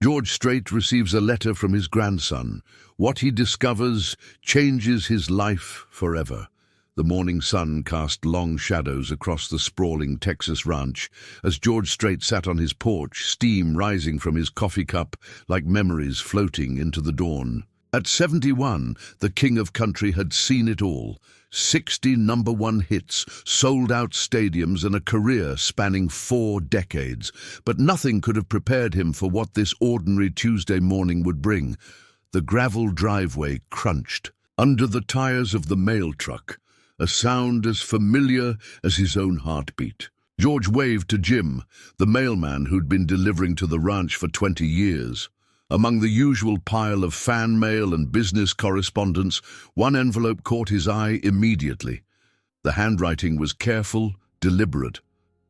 George Strait receives a letter from his grandson. What he discovers changes his life forever. The morning sun cast long shadows across the sprawling Texas ranch as George Strait sat on his porch, steam rising from his coffee cup like memories floating into the dawn. At 71, the king of country had seen it all. 60 number-one hits, sold-out stadiums, and a career spanning 4 decades. But nothing could have prepared him for what this ordinary Tuesday morning would bring. The gravel driveway crunched under the tires of the mail truck, a sound as familiar as his own heartbeat. George waved to Jim, the mailman who'd been delivering to the ranch for 20 years. Among the usual pile of fan mail and business correspondence, one envelope caught his eye immediately. The handwriting was careful, deliberate,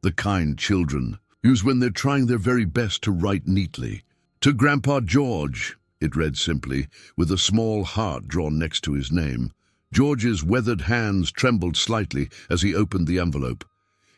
the kind children use when they're trying their very best to write neatly. To Grandpa George, it read simply, with a small heart drawn next to his name. George's weathered hands trembled slightly as he opened the envelope.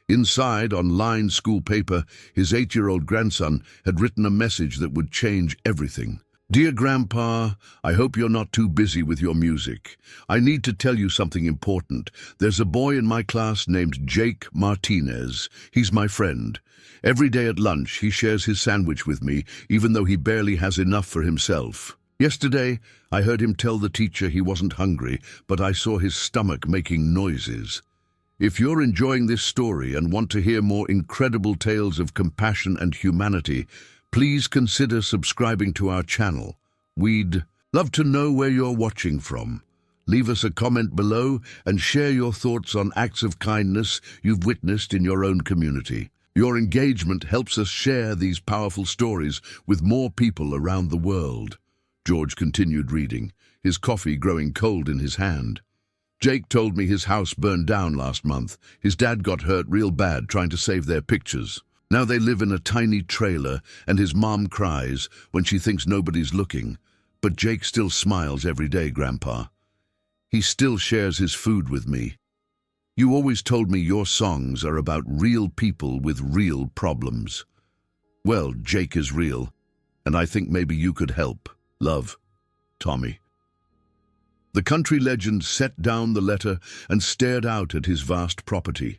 Inside, on lined school paper, his 8-year-old grandson had written a message that would change everything. "Dear Grandpa, I hope you're not too busy with your music. I need to tell you something important. There's a boy in my class named Jake Martinez. He's my friend. Every day at lunch, he shares his sandwich with me, even though he barely has enough for himself. Yesterday, I heard him tell the teacher he wasn't hungry, but I saw his stomach making noises. If you're enjoying this story and want to hear more incredible tales of compassion and humanity, please consider subscribing to our channel. We'd love to know where you're watching from. Leave us a comment below and share your thoughts on acts of kindness you've witnessed in your own community. Your engagement helps us share these powerful stories with more people around the world." George continued reading, his coffee growing cold in his hand. "Jake told me his house burned down last month. His dad got hurt real bad trying to save their pictures. Now they live in a tiny trailer, and his mom cries when she thinks nobody's looking. But Jake still smiles every day, Grandpa. He still shares his food with me. You always told me your songs are about real people with real problems. Well, Jake is real, and I think maybe you could help. Love, Tommy." The country legend set down the letter and stared out at his vast property.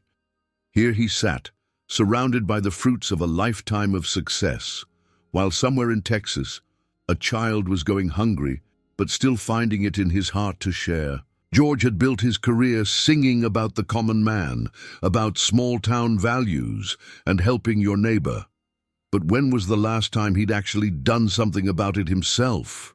Here he sat, surrounded by the fruits of a lifetime of success, while somewhere in Texas, a child was going hungry, but still finding it in his heart to share. George had built his career singing about the common man, about small-town values and helping your neighbor. But when was the last time he'd actually done something about it himself?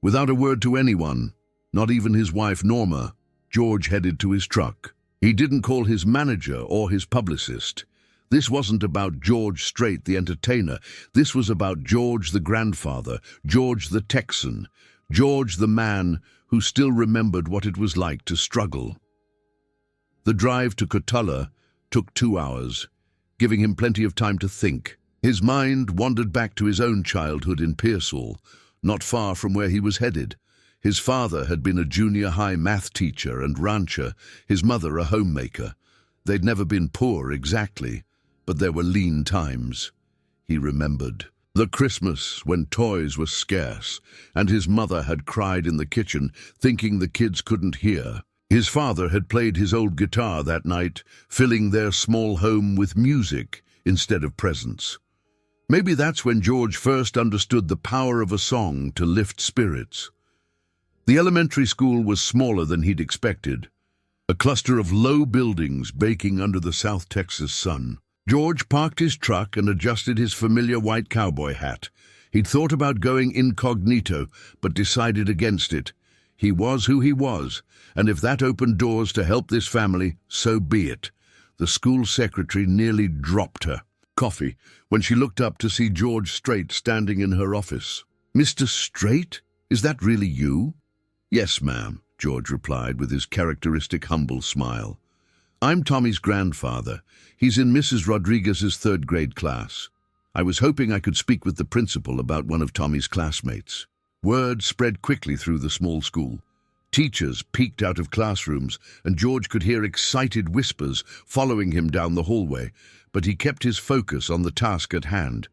Without a word to anyone, not even his wife Norma, George headed to his truck. He didn't call his manager or his publicist. This wasn't about George Strait, the entertainer. This was about George the grandfather, George the Texan, George the man who still remembered what it was like to struggle. The drive to Cotulla took 2 hours, giving him plenty of time to think. His mind wandered back to his own childhood in Pearsall, not far from where he was headed. His father had been a junior high math teacher and rancher, his mother a homemaker. They'd never been poor exactly, but there were lean times. He remembered the Christmas when toys were scarce, and his mother had cried in the kitchen, thinking the kids couldn't hear. His father had played his old guitar that night, filling their small home with music instead of presents. Maybe that's when George first understood the power of a song to lift spirits. The elementary school was smaller than he'd expected, a cluster of low buildings baking under the South Texas sun. George parked his truck and adjusted his familiar white cowboy hat. He'd thought about going incognito, but decided against it. He was who he was, and if that opened doors to help this family, so be it. The school secretary nearly dropped her coffee when she looked up to see George Strait standing in her office. "Mr. Strait? Is that really you?" "Yes, ma'am," George replied with his characteristic humble smile. "I'm Tommy's grandfather. He's in Mrs. Rodriguez's 3rd grade class. I was hoping I could speak with the principal about one of Tommy's classmates." Word spread quickly through the small school. Teachers peeked out of classrooms, and George could hear excited whispers following him down the hallway, but he kept his focus on the task at hand.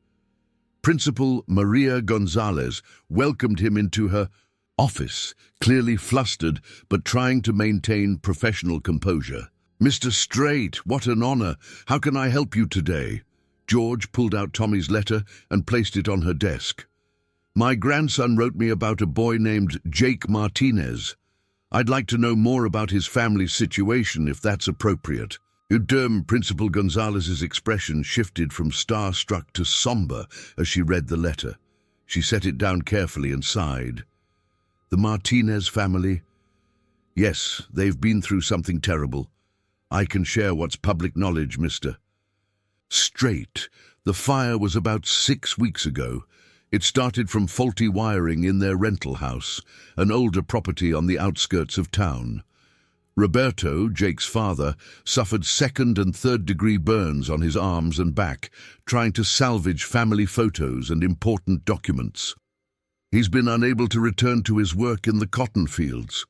Principal Maria Gonzalez welcomed him into her office, clearly flustered but trying to maintain professional composure. "Mr. Straight, what an honor! How can I help you today?" George pulled out Tommy's letter and placed it on her desk. "My grandson wrote me about a boy named Jake Martinez. I'd like to know more about his family situation, if that's appropriate." Principal Gonzalez's expression shifted from starstruck to somber as she read the letter. She set it down carefully and sighed. "The Martinez family? Yes, they've been through something terrible. I can share what's public knowledge, Mr. Straight. The fire was about 6 weeks ago. It started from faulty wiring in their rental house, an older property on the outskirts of town. Roberto, Jake's father, suffered second- and third-degree burns on his arms and back, trying to salvage family photos and important documents. He's been unable to return to his work in the cotton fields."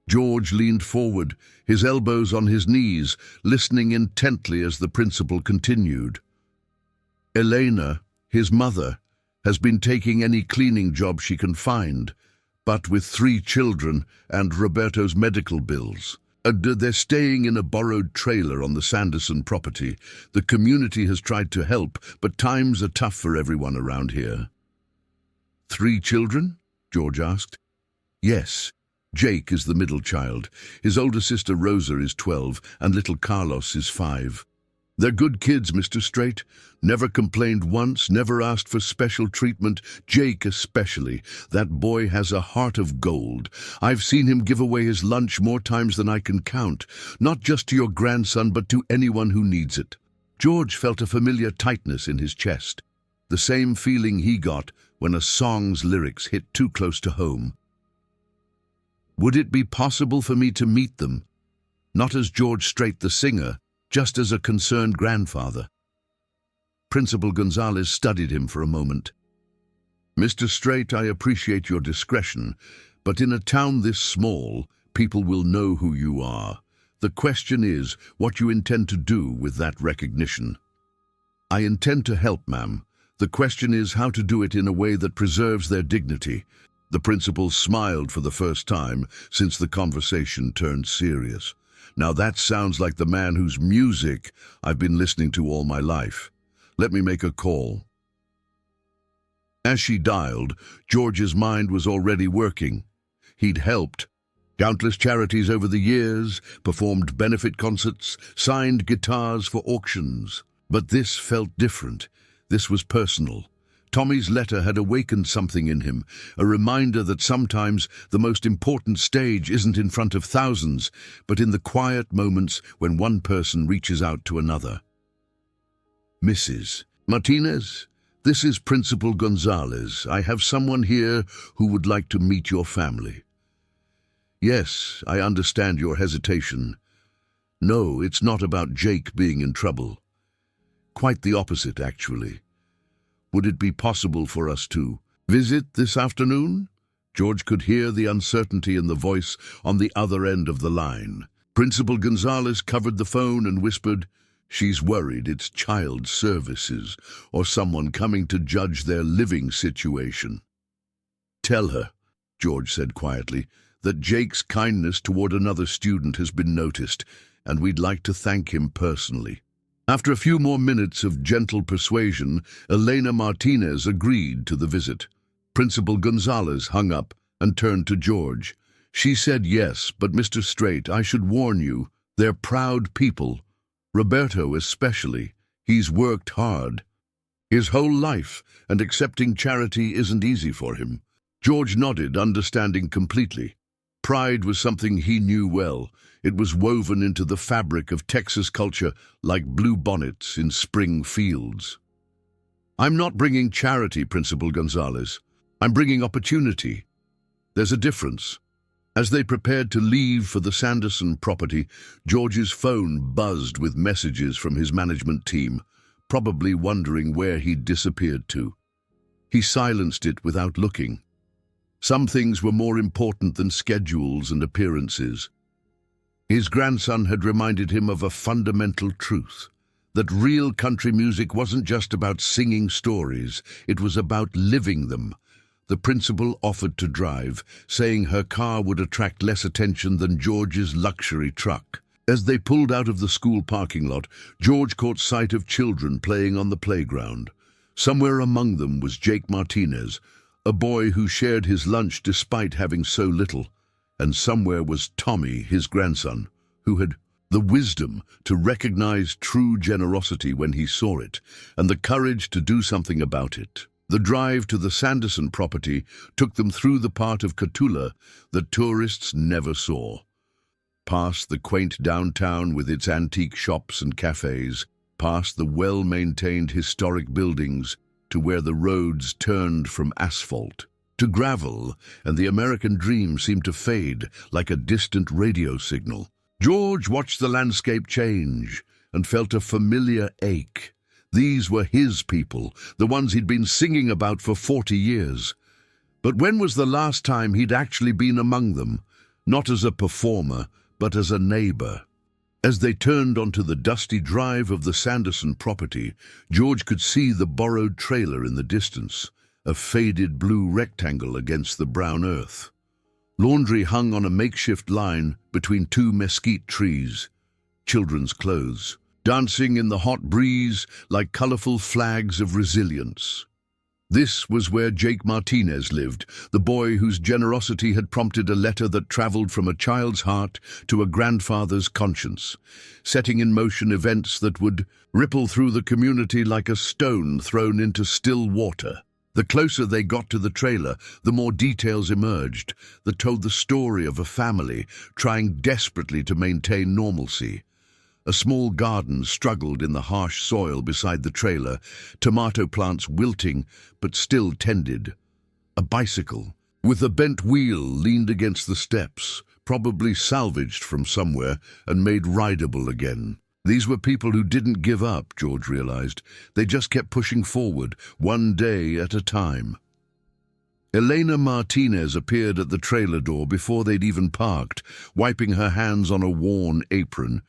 George leaned forward, his elbows on his knees, listening intently as the principal continued. "Elena, his mother, has been taking any cleaning job she can find, but with 3 children and Roberto's medical bills. They're staying in a borrowed trailer on the Sanderson property. The community has tried to help, but times are tough for everyone around here." "3 children?" George asked. "Yes. Jake is the middle child. His older sister Rosa is 12, and little Carlos is 5. They're good kids, Mr. Straight. Never complained once, never asked for special treatment. Jake especially. That boy has a heart of gold. I've seen him give away his lunch more times than I can count, not just to your grandson, but to anyone who needs it." George felt a familiar tightness in his chest, the same feeling he got when a song's lyrics hit too close to home. "Would it be possible for me to meet them? Not as George Straight the singer, just as a concerned grandfather." Principal Gonzalez studied him for a moment. "Mr. Straight, I appreciate your discretion, but in a town this small, people will know who you are. The question is what you intend to do with that recognition." "I intend to help, ma'am. The question is how to do it in a way that preserves their dignity." The principal smiled for the first time since the conversation turned serious. "Now that sounds like the man whose music I've been listening to all my life. Let me make a call." As she dialed, George's mind was already working. He'd helped countless charities over the years, performed benefit concerts, signed guitars for auctions. But this felt different. This was personal. Tommy's letter had awakened something in him, a reminder that sometimes the most important stage isn't in front of thousands, but in the quiet moments when one person reaches out to another. "Mrs. Martinez, this is Principal Gonzalez. I have someone here who would like to meet your family." "Yes, I understand your hesitation. No, it's not about Jake being in trouble. Quite the opposite, actually. Would it be possible for us to visit this afternoon?" George could hear the uncertainty in the voice on the other end of the line. Principal Gonzalez covered the phone and whispered, "She's worried it's child services or someone coming to judge their living situation." "Tell her," George said quietly, "that Jake's kindness toward another student has been noticed, and we'd like to thank him personally." After a few more minutes of gentle persuasion, Elena Martinez agreed to the visit. Principal Gonzalez hung up and turned to George. "She said yes, but Mr. Straight, I should warn you, they're proud people. Roberto especially. He's worked hard his whole life, and accepting charity isn't easy for him." George nodded, understanding completely. Pride was something he knew well. It was woven into the fabric of Texas culture like blue bonnets in spring fields. "I'm not bringing charity, Principal Gonzalez. I'm bringing opportunity. There's a difference." As they prepared to leave for the Sanderson property, George's phone buzzed with messages from his management team, probably wondering where he'd disappeared to. He silenced it without looking. Some things were more important than schedules and appearances. His grandson had reminded him of a fundamental truth. that real country music wasn't just about singing stories, it was about living them. The principal offered to drive, saying her car would attract less attention than George's luxury truck. As they pulled out of the school parking lot, George caught sight of children playing on the playground. Somewhere among them was Jake Martinez, a boy who shared his lunch despite having so little. And somewhere was Tommy, his grandson, who had the wisdom to recognize true generosity when he saw it, and the courage to do something about it. The drive to the Sanderson property took them through the part of Cotulla that tourists never saw. Past the quaint downtown with its antique shops and cafes, past the well-maintained historic buildings to where the roads turned from asphalt to gravel, and the American dream seemed to fade like a distant radio signal. George watched the landscape change and felt a familiar ache. These were his people, the ones he'd been singing about for 40 years. But when was the last time he'd actually been among them? Not as a performer, but as a neighbor. As they turned onto the dusty drive of the Sanderson property, George could see the borrowed trailer in the distance, a faded blue rectangle against the brown earth. Laundry hung on a makeshift line between two mesquite trees. Children's clothes, dancing in the hot breeze like colorful flags of resilience. This was where Jake Martinez lived, the boy whose generosity had prompted a letter that traveled from a child's heart to a grandfather's conscience, setting in motion events that would ripple through the community like a stone thrown into still water. The closer they got to the trailer, the more details emerged that told the story of a family trying desperately to maintain normalcy. A small garden struggled in the harsh soil beside the trailer, tomato plants wilting but still tended. A bicycle, with a bent wheel, leaned against the steps, probably salvaged from somewhere and made rideable again. These were people who didn't give up, George realized. They just kept pushing forward, one day at a time. Elena Martinez appeared at the trailer door before they'd even parked, wiping her hands on a worn apron.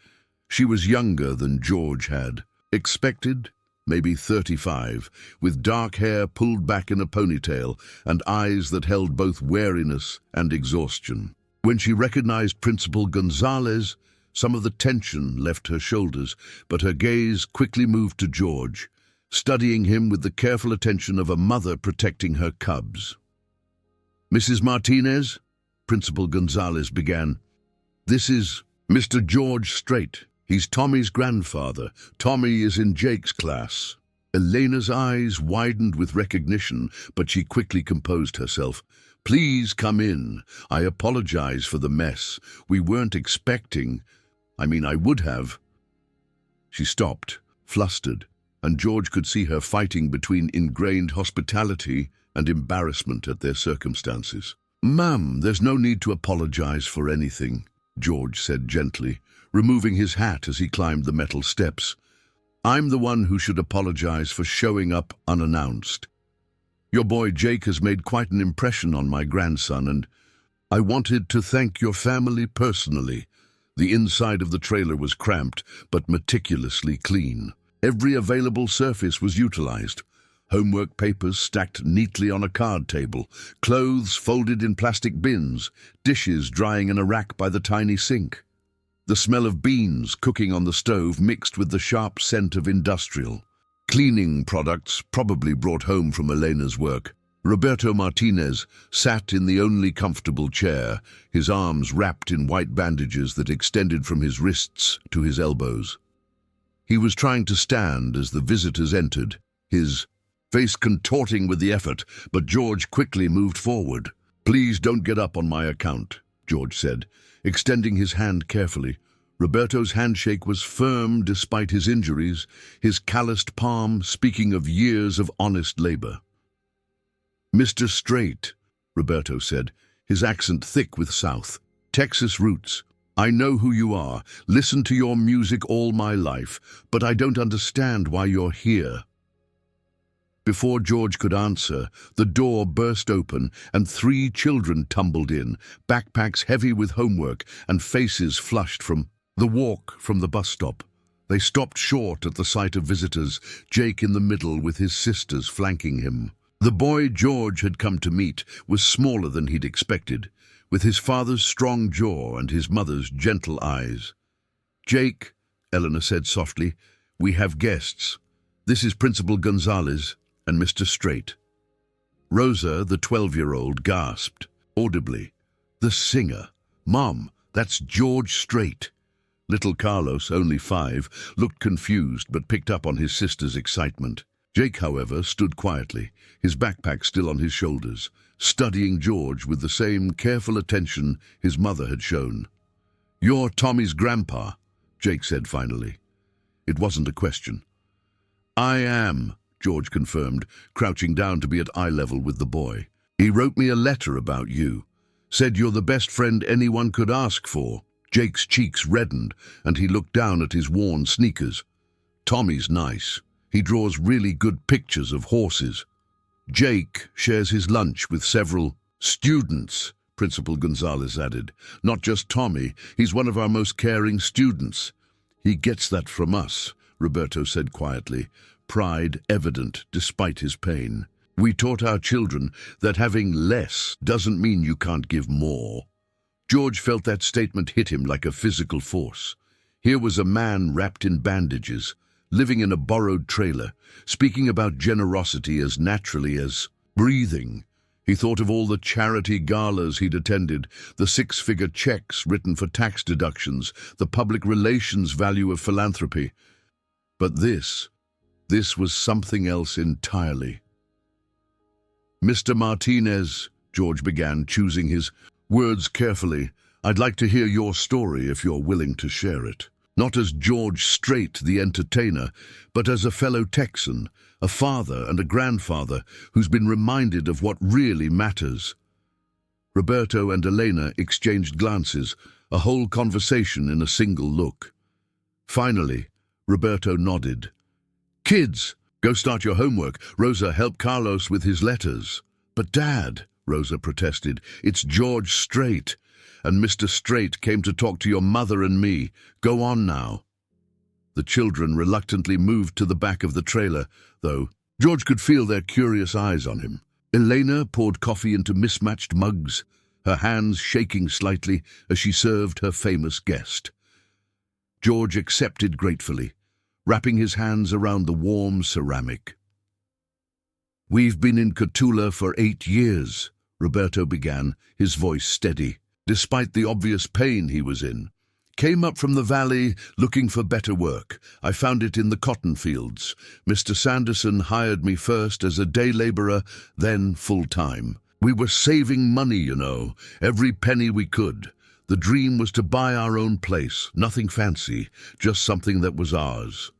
She was younger than George had expected, maybe 35, with dark hair pulled back in a ponytail and eyes that held both wariness and exhaustion. When she recognized Principal Gonzalez, some of the tension left her shoulders, but her gaze quickly moved to George, studying him with the careful attention of a mother protecting her cubs. "Mrs. Martinez," Principal Gonzalez began, "this is Mr. George STRAIT. He's Tommy's grandfather. Tommy is in Jake's class." Elena's eyes widened with recognition, but she quickly composed herself. "Please come in. I apologize for the mess. We weren't expecting. I would have." She stopped, flustered, and George could see her fighting between ingrained hospitality and embarrassment at their circumstances. "Ma'am, there's no need to apologize for anything," George said gently, removing his hat as he climbed the metal steps. "I'm the one who should apologize for showing up unannounced. Your boy Jake has made quite an impression on my grandson, and I wanted to thank your family personally." The inside of the trailer was cramped, but meticulously clean. Every available surface was utilized. Homework papers stacked neatly on a card table, clothes folded in plastic bins, dishes drying in a rack by the tiny sink. The smell of beans cooking on the stove mixed with the sharp scent of industrial cleaning products, probably brought home from Elena's work. Roberto Martinez sat in the only comfortable chair, his arms wrapped in white bandages that extended from his wrists to his elbows. He was trying to stand as the visitors entered, his face contorting with the effort, but George quickly moved forward. "Please don't get up on my account," George said, extending his hand carefully. Roberto's handshake was firm despite his injuries, his calloused palm speaking of years of honest labor. "Mr. STRAIT," Roberto said, his accent thick with South Texas roots. "I know who you are, listened to your music all my life, but I don't understand why you're here." Before George could answer, the door burst open and 3 children tumbled in, backpacks heavy with homework and faces flushed from the walk from the bus stop. They stopped short at the sight of visitors, Jake in the middle with his sisters flanking him. The boy George had come to meet was smaller than he'd expected, with his father's strong jaw and his mother's gentle eyes. "Jake," Eleanor said softly, "we have guests. This is Principal Gonzalez and Mr. Straight." Rosa, the 12-year-old, gasped audibly. "The singer! Mom, that's George Straight." Little Carlos, only 5, looked confused but picked up on his sister's excitement. Jake, however, stood quietly, his backpack still on his shoulders, studying George with the same careful attention his mother had shown. "You're Tommy's grandpa," Jake said finally. It wasn't a question. "I am," George confirmed, crouching down to be at eye level with the boy. "He wrote me a letter about you. Said you're the best friend anyone could ask for." Jake's cheeks reddened, and he looked down at his worn sneakers. "Tommy's nice. He draws really good pictures of horses." "Jake shares his lunch with several students," Principal Gonzalez added. "Not just Tommy, he's one of our most caring students." "He gets that from us," Roberto said quietly, pride evident despite his pain. "We taught our children that having less doesn't mean you can't give more." George felt that statement hit him like a physical force. Here was a man wrapped in bandages, living in a borrowed trailer, speaking about generosity as naturally as breathing. He thought of all the charity galas he'd attended, the 6-figure checks written for tax deductions, the public relations value of philanthropy. But this was something else entirely. "Mr. Martinez," George began, choosing his words carefully, "I'd like to hear your story if you're willing to share it. Not as George Straight, the entertainer, but as a fellow Texan, a father and a grandfather who's been reminded of what really matters." Roberto and Elena exchanged glances, a whole conversation in a single look. Finally, Roberto nodded. "Kids, go start your homework. Rosa, help Carlos with his letters." "But Dad," Rosa protested, "it's George Straight, and Mr. Straight came to talk to your mother and me. Go on now." The children reluctantly moved to the back of the trailer, though George could feel their curious eyes on him. Elena poured coffee into mismatched mugs, her hands shaking slightly as she served her famous guest. George accepted gratefully, wrapping his hands around the warm ceramic. "We've been in Cotulla for 8 years, Roberto began, his voice steady, despite the obvious pain he was in. "Came up from the valley looking for better work. I found it in the cotton fields. Mr. Sanderson hired me first as a day laborer, then full-time. We were saving money, you know, every penny we could. The dream was to buy our own place, nothing fancy, just something that was ours."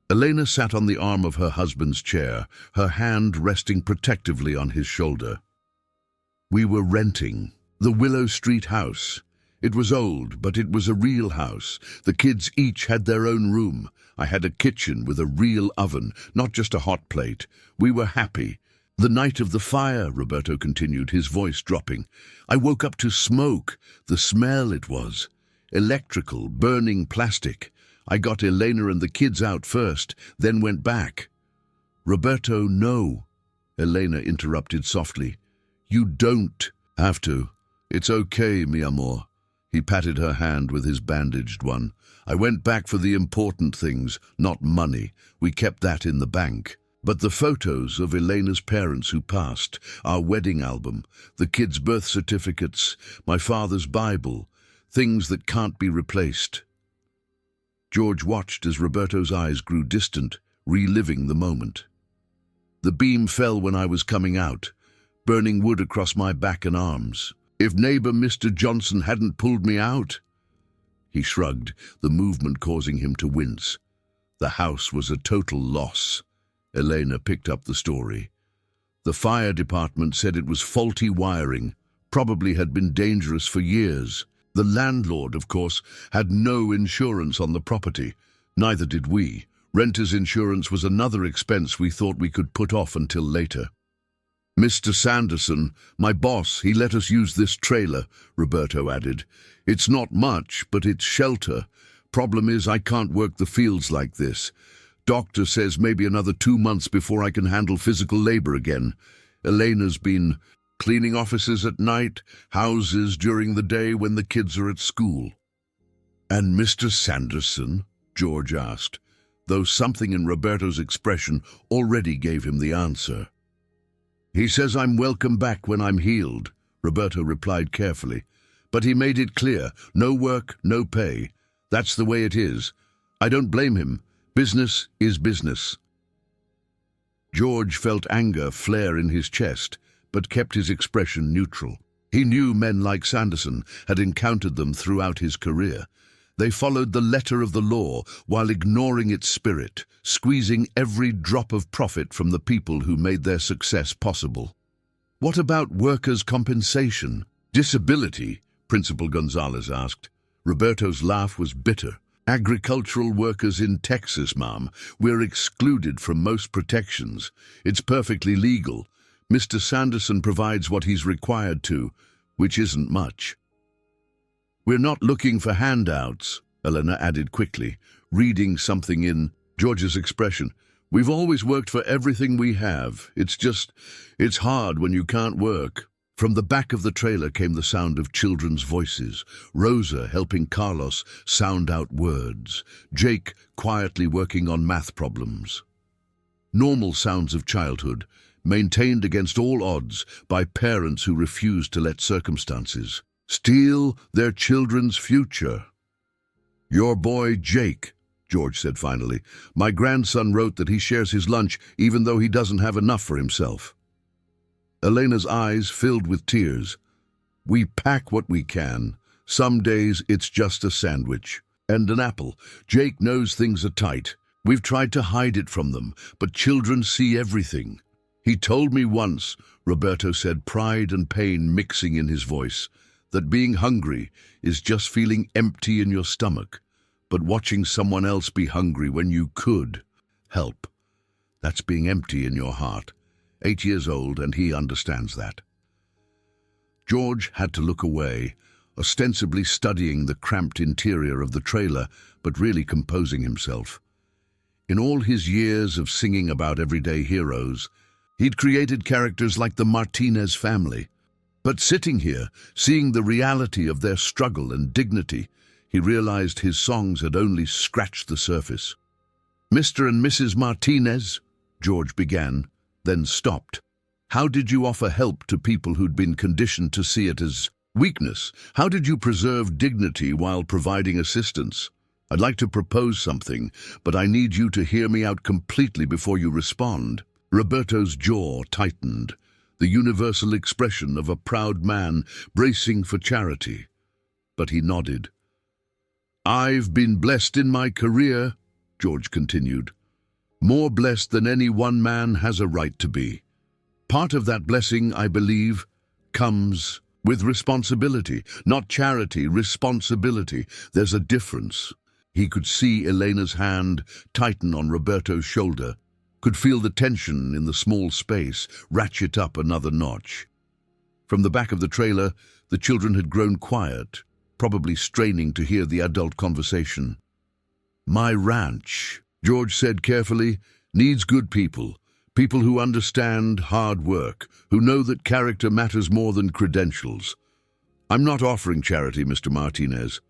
Elena sat on the arm of her husband's chair, her hand resting protectively on his shoulder. "We were renting the Willow Street house. It was old, but it was a real house. The kids each had their own room. I had a kitchen with a real oven, not just a hot plate. We were happy. The night of the fire," Roberto continued, his voice dropping, "I woke up to smoke. The smell it was. Electrical, burning plastic. I got Elena and the kids out first, then went back." "Roberto, no," Elena interrupted softly. "You don't have to. It's okay, mi amor." He patted her hand with his bandaged one. "I went back for the important things, not money. We kept that in the bank. But the photos of Elena's parents who passed, our wedding album, the kids' birth certificates, my father's Bible, things that can't be replaced." George watched as Roberto's eyes grew distant, reliving the moment. "The beam fell when I was coming out, burning wood across my back and arms. If neighbor Mr. Johnson hadn't pulled me out." He shrugged, the movement causing him to wince. "The house was a total loss." Elena picked up the story. "The fire department said it was faulty wiring, probably had been dangerous for years. The landlord, of course, had no insurance on the property. Neither did we. Renter's insurance was another expense we thought we could put off until later. Mr. Sanderson, my boss, he let us use this trailer," Roberto added. "It's not much, but it's shelter. Problem is, I can't work the fields like this. Doctor says maybe another 2 months before I can handle physical labor again. Elena's been cleaning offices at night, houses during the day when the kids are at school." "And Mr. Sanderson?" George asked, though something in Roberto's expression already gave him the answer. "He says I'm welcome back when I'm healed," Roberto replied carefully. "But he made it clear, no work, no pay. That's the way it is. I don't blame him. Business is business." George felt anger flare in his chest, but kept his expression neutral. He knew men like Sanderson, had encountered them throughout his career. They followed the letter of the law while ignoring its spirit, squeezing every drop of profit from the people who made their success possible. "What about workers' compensation? Disability?" Principal Gonzalez asked. Roberto's laugh was bitter. "Agricultural workers in Texas, ma'am. We're excluded from most protections. It's perfectly legal. Mr. Sanderson provides what he's required to, which isn't much." "We're not looking for handouts," Elena added quickly, reading something in George's expression. "We've always worked for everything we have. It's hard when you can't work." From the back of the trailer came the sound of children's voices, Rosa helping Carlos sound out words, Jake quietly working on math problems. Normal sounds of childhood, maintained against all odds by parents who refused to let circumstances steal their children's future. "Your boy Jake," George said finally. "My grandson wrote that he shares his lunch even though he doesn't have enough for himself." Elena's eyes filled with tears. "We pack what we can. Some days it's just a sandwich and an apple. Jake knows things are tight. We've tried to hide it from them, but children see everything. He told me once," Roberto said, pride and pain mixing in his voice, "that being hungry is just feeling empty in your stomach, but watching someone else be hungry when you could help, that's being empty in your heart. 8 years old, and he understands that." George had to look away, ostensibly studying the cramped interior of the trailer, but really composing himself. In all his years of singing about everyday heroes, he'd created characters like the Martinez family. But sitting here, seeing the reality of their struggle and dignity, he realized his songs had only scratched the surface. "Mr. and Mrs. Martinez," George began, then stopped. "How did you offer help to people who'd been conditioned to see it as weakness? How did you preserve dignity while providing assistance? I'd like to propose something, but I need you to hear me out completely before you respond." Roberto's jaw tightened, the universal expression of a proud man bracing for charity. But he nodded. "I've been blessed in my career," George continued. "More blessed than any one man has a right to be. Part of that blessing, I believe, comes with responsibility. Not charity, responsibility. There's a difference." He could see Elena's hand tighten on Roberto's shoulder, could feel the tension in the small space ratchet up another notch. From the back of the trailer, the children had grown quiet, probably straining to hear the adult conversation. "My ranch," George said carefully, "needs good people. People who understand hard work, who know that character matters more than credentials. I'm not offering charity, Mr. Martinez.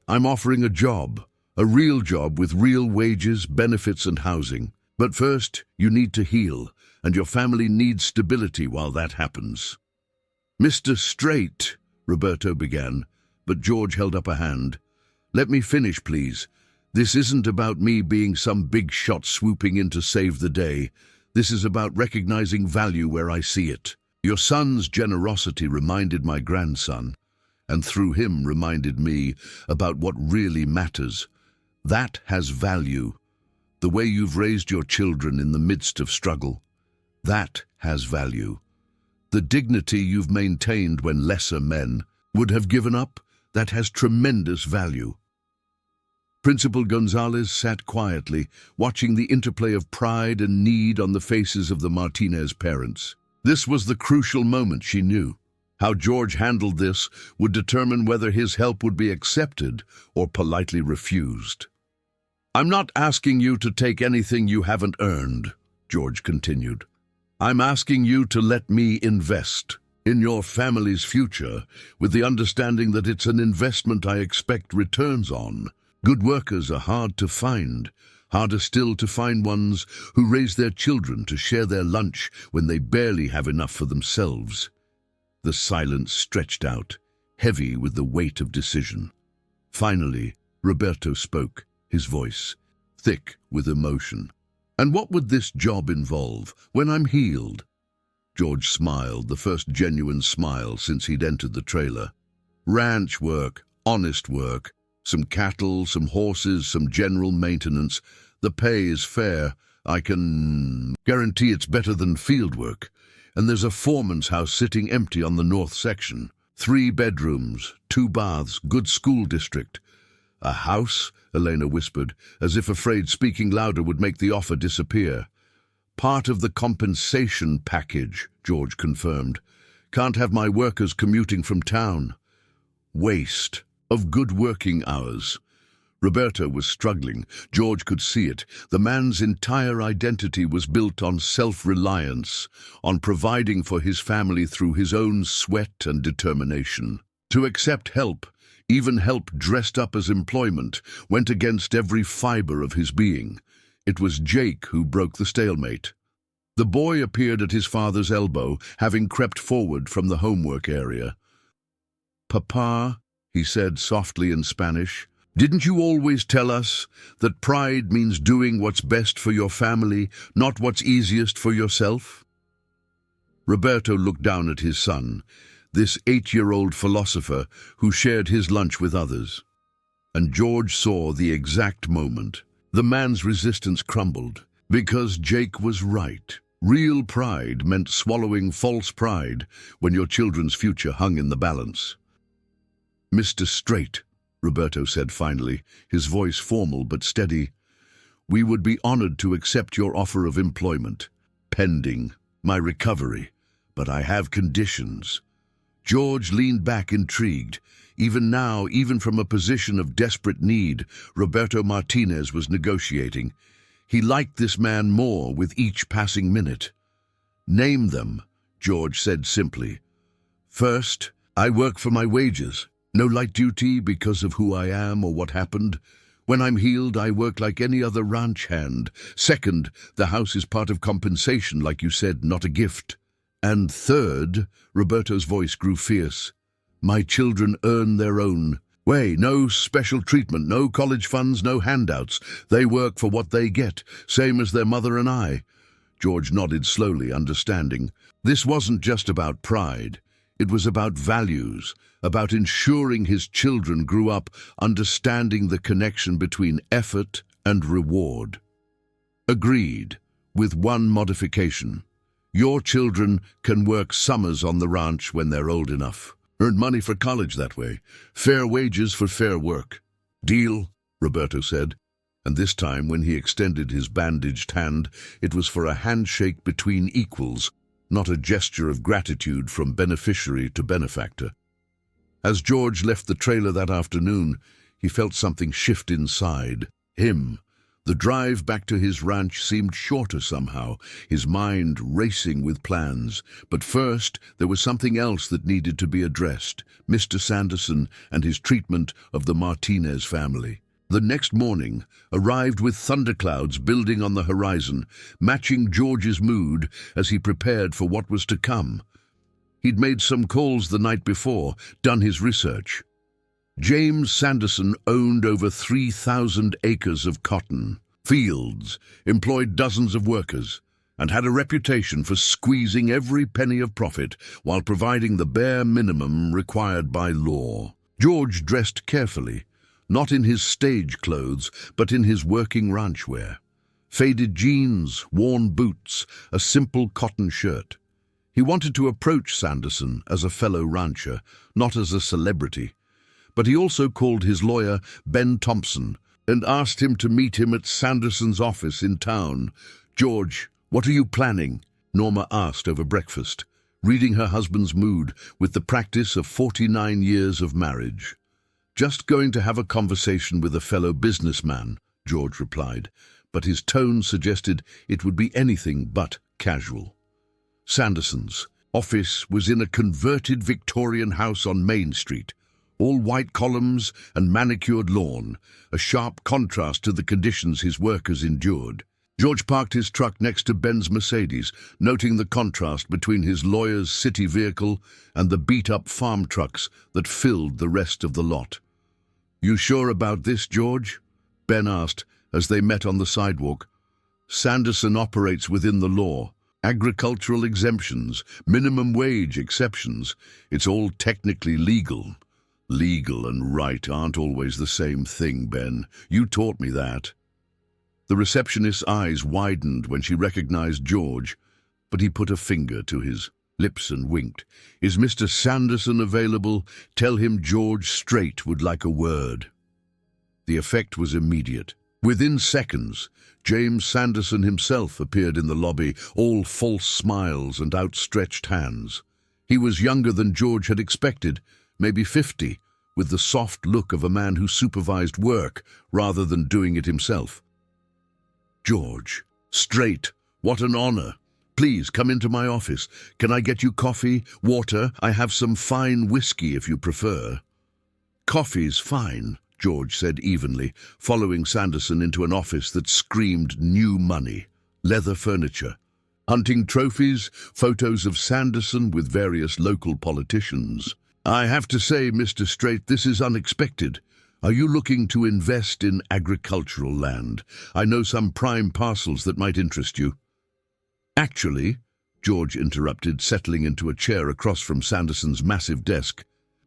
I'm offering a job, a real job with real wages, benefits and housing. But first, you need to heal, and your family needs stability while that happens." "Mr. STRAIT," Roberto began, but George held up a hand. "Let me finish, please. This isn't about me being some big shot swooping in to save the day. This is about recognizing value where I see it. Your son's generosity reminded my grandson, and through him reminded me about what really matters. That has value. The way you've raised your children in the midst of struggle, that has value. The dignity you've maintained when lesser men would have given up, that has tremendous value." Principal Gonzalez sat quietly, watching the interplay of pride and need on the faces of the Martinez parents. This was the crucial moment, she knew. How George handled this would determine whether his help would be accepted or politely refused. "I'm not asking you to take anything you haven't earned," George continued. "I'm asking you to let me invest in your family's future with the understanding that it's an investment I expect returns on. Good workers are hard to find, harder still to find ones who raise their children to share their lunch when they barely have enough for themselves." The silence stretched out, heavy with the weight of decision. Finally, Roberto spoke, his voice thick with emotion. "And what would this job involve when I'm healed?" George smiled, the first genuine smile since he'd entered the trailer. "Ranch work, honest work, some cattle, some horses, some general maintenance. The pay is fair. I can guarantee it's better than field work. And there's a foreman's house sitting empty on the north section. 3 bedrooms, 2 baths, good school district." "A house?" Elena whispered, as if afraid speaking louder would make the offer disappear. "Part of the compensation package," George confirmed. "Can't have my workers commuting from town." Waste of good working hours. Roberto was struggling. George could see it. The man's entire identity was built on self-reliance, on providing for his family through his own sweat and determination. To accept help, even help dressed up as employment, went against every fiber of his being. It was Jake who broke the stalemate. The boy appeared at his father's elbow, having crept forward from the homework area. "Papa," he said softly in Spanish, "didn't you always tell us that pride means doing what's best for your family, not what's easiest for yourself?" Roberto looked down at his son, this 8-year-old philosopher who shared his lunch with others. And George saw the exact moment. The man's resistance crumbled, because Jake was right. Real pride meant swallowing false pride when your children's future hung in the balance. "Mr. Straight," Roberto said finally, his voice formal but steady, "we would be honored to accept your offer of employment, pending my recovery, but I have conditions." George leaned back intrigued. Even now, even from a position of desperate need, Roberto Martinez was negotiating. He liked this man more with each passing minute. "Name them," George said simply. "First, I work for my wages. No light duty because of who I am or what happened. When I'm healed, I work like any other ranch hand. Second, the house is part of compensation, like you said, not a gift. And third," Roberto's voice grew fierce, "my children earn their own way. No special treatment, no college funds, no handouts. They work for what they get, same as their mother and I." George nodded slowly, understanding. This wasn't just about pride. It was about values, about ensuring his children grew up understanding the connection between effort and reward. "Agreed, with one modification. Your children can work summers on the ranch when they're old enough. Earn money for college that way. Fair wages for fair work." "Deal," Roberto said. And this time, when he extended his bandaged hand, it was for a handshake between equals, not a gesture of gratitude from beneficiary to benefactor. As George left the trailer that afternoon, he felt something shift inside him. The drive back to his ranch seemed shorter somehow, his mind racing with plans. But first, there was something else that needed to be addressed: Mr. Sanderson and his treatment of the Martinez family. The next morning arrived with thunderclouds building on the horizon, matching George's mood as he prepared for what was to come. He'd made some calls the night before, done his research. James Sanderson owned over 3,000 acres of cotton fields, employed dozens of workers, and had a reputation for squeezing every penny of profit while providing the bare minimum required by law. George dressed carefully, not in his stage clothes, but in his working ranch wear. Faded jeans, worn boots, a simple cotton shirt. He wanted to approach Sanderson as a fellow rancher, not as a celebrity. But he also called his lawyer, Ben Thompson, and asked him to meet him at Sanderson's office in town. "George, what are you planning?" Norma asked over breakfast. reading her husband's mood with the practice of 49 years of marriage. "Just going to have a conversation with a fellow businessman," George replied, but his tone suggested it would be anything but casual. Sanderson's office was in a converted Victorian house on Main Street, all white columns and manicured lawn, a sharp contrast to the conditions his workers endured. George parked his truck next to Ben's Mercedes, noting the contrast between his lawyer's city vehicle and the beat-up farm trucks that filled the rest of the lot. "You sure about this, George?" Ben asked as they met on the sidewalk. "Sanderson operates within the law. Agricultural exemptions, minimum wage exceptions. It's all technically legal." "Legal and right aren't always the same thing, Ben. You taught me that." The receptionist's eyes widened when she recognized George, but he put a finger to his lips and winked. "Is Mr. Sanderson available? Tell him George Strait would like a word." The effect was immediate. Within seconds, James Sanderson himself appeared in the lobby, all false smiles and outstretched hands. He was younger than George had expected, maybe 50, with the soft look of a man who supervised work rather than doing it himself. "George Strait, what an honor. Please come into my office. Can I get you coffee, water? I have some fine whiskey if you prefer." "Coffee's fine," George said evenly, following Sanderson into an office that screamed new money, leather furniture, hunting trophies, photos of Sanderson with various local politicians. "I have to say, Mr. Strait, this is unexpected. Are you looking to invest in agricultural land? I know some prime parcels that might interest you." "Actually," George interrupted, settling into a chair across from Sanderson's massive desk,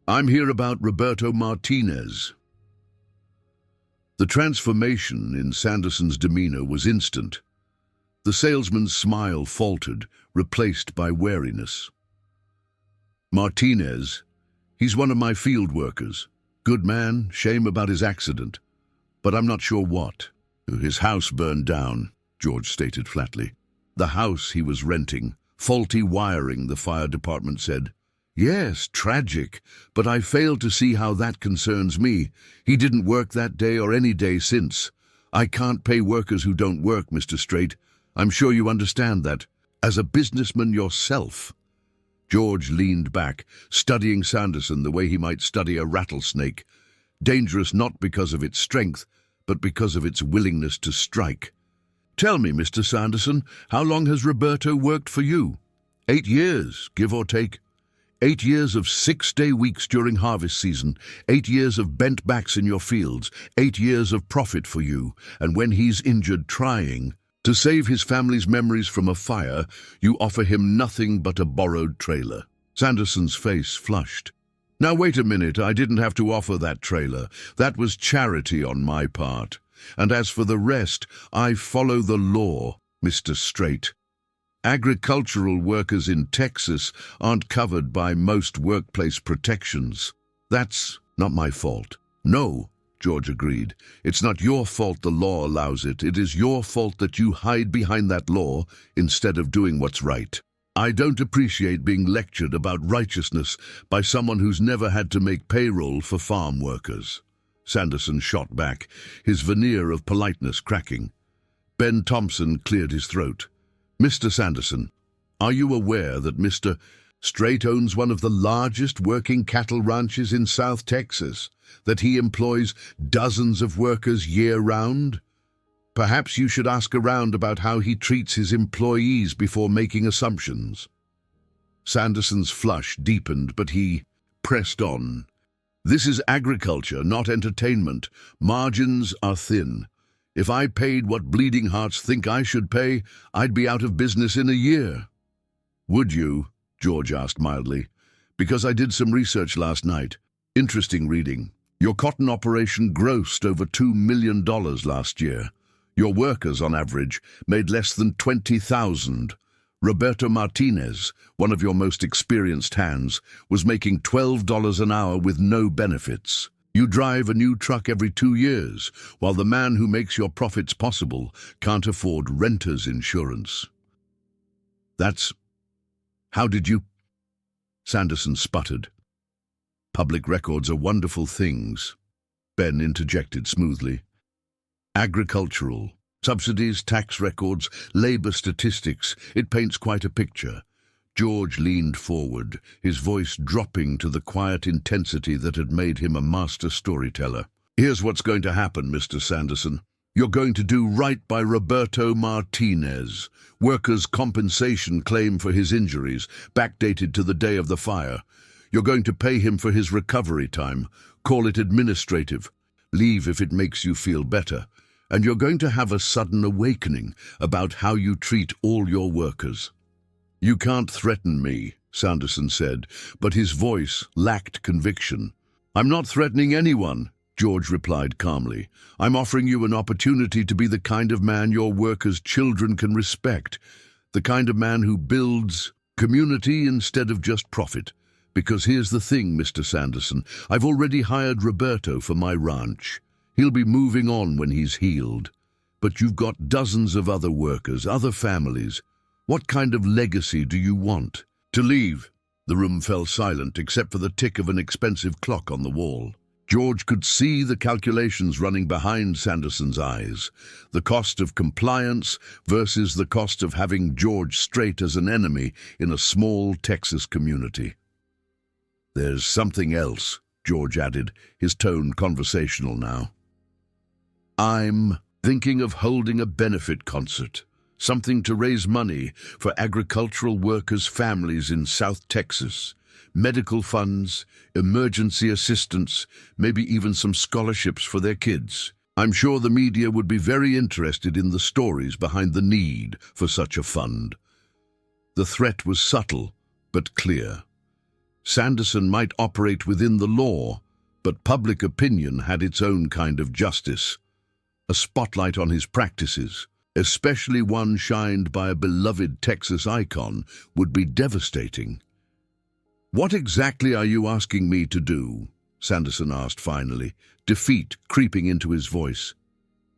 "I'm here about Roberto Martinez." The transformation in Sanderson's demeanor was instant. The salesman's smile faltered, replaced by wariness. "Martinez, he's one of my field workers. Good man, shame about his accident. But I'm not sure what." "His house burned down," George stated flatly. "The house he was renting. Faulty wiring," the fire department said. "Yes, tragic, but I fail to see how that concerns me. He didn't work that day or any day since. I can't pay workers who don't work, Mr. Strait. I'm sure you understand that. As a businessman yourself." George leaned back, studying Sanderson the way he might study a rattlesnake, dangerous not because of its strength, but because of its willingness to strike. "Tell me, Mr. Sanderson, how long has Roberto worked for you?" 8 years, give or take. 8 years of 6-day weeks during harvest season, 8 years of bent backs in your fields, 8 years of profit for you, and when he's injured trying to save his family's memories from a fire, you offer him nothing but a borrowed trailer. Sanderson's face flushed. "Now wait a minute, I didn't have to offer that trailer. That was charity on my part. And as for the rest, I follow the law, Mr. Strait. Agricultural workers in Texas aren't covered by most workplace protections. That's not my fault." "No," George agreed. "It's not your fault the law allows it. It is your fault that you hide behind that law instead of doing what's right. I don't appreciate being lectured about righteousness by someone who's never had to make payroll for farm workers." Sanderson shot back, his veneer of politeness cracking. Ben Thompson cleared his throat. "Mr. Sanderson, are you aware that Mr. Strait owns one of the largest working cattle ranches in South Texas, that he employs dozens of workers year-round? Perhaps you should ask around about how he treats his employees before making assumptions." Sanderson's flush deepened, but he pressed on. "This is agriculture, not entertainment. Margins are thin. If I paid what bleeding hearts think I should pay, I'd be out of business in a year." "Would you?" George asked mildly. "Because I did some research last night. Interesting reading. Your cotton operation grossed over $2 million last year. Your workers, on average, made less than $20,000. Roberto Martinez, one of your most experienced hands, was making $12 an hour with no benefits. You drive a new truck every 2 years, while the man who makes your profits possible can't afford renter's insurance." "That's... How did you..." Sanderson sputtered. Public records are wonderful things, Ben interjected smoothly. Agricultural, subsidies, tax records, labor statistics, it paints quite a picture. George leaned forward, his voice dropping to the quiet intensity that had made him a master storyteller. Here's what's going to happen, Mr. Sanderson. You're going to do right by Roberto Martinez. Workers' compensation claim for his injuries, backdated to the day of the fire. You're going to pay him for his recovery time. Call it administrative. Leave if it makes you feel better. And you're going to have a sudden awakening about how you treat all your workers. You can't threaten me, Sanderson said, but his voice lacked conviction. I'm not threatening anyone, George replied calmly. I'm offering you an opportunity to be the kind of man your workers' children can respect, the kind of man who builds community instead of just profit. Because here's the thing, Mr. Sanderson, I've already hired Roberto for my ranch. He'll be moving on when he's healed. But you've got dozens of other workers, other families. What kind of legacy do you want? To leave. The room fell silent except for the tick of an expensive clock on the wall. George could see the calculations running behind Sanderson's eyes. The cost of compliance versus the cost of having George STRAIT as an enemy in a small Texas community. There's something else, George added, his tone conversational now. I'm thinking of holding a benefit concert, something to raise money for agricultural workers' families in South Texas, medical funds, emergency assistance, maybe even some scholarships for their kids. I'm sure the media would be very interested in the stories behind the need for such a fund. The threat was subtle, but clear. Sanderson might operate within the law, but public opinion had its own kind of justice. A spotlight on his practices, especially one shined by a beloved Texas icon, would be devastating. What exactly are you asking me to do? Sanderson asked finally, defeat creeping into his voice.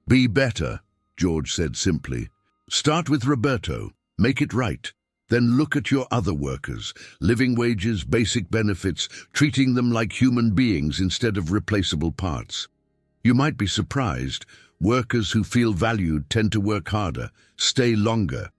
Be better, George said simply. Start with Roberto, make it right. Then look at your other workers, living wages, basic benefits, treating them like human beings instead of replaceable parts. You might be surprised, workers who feel valued tend to work harder, stay longer,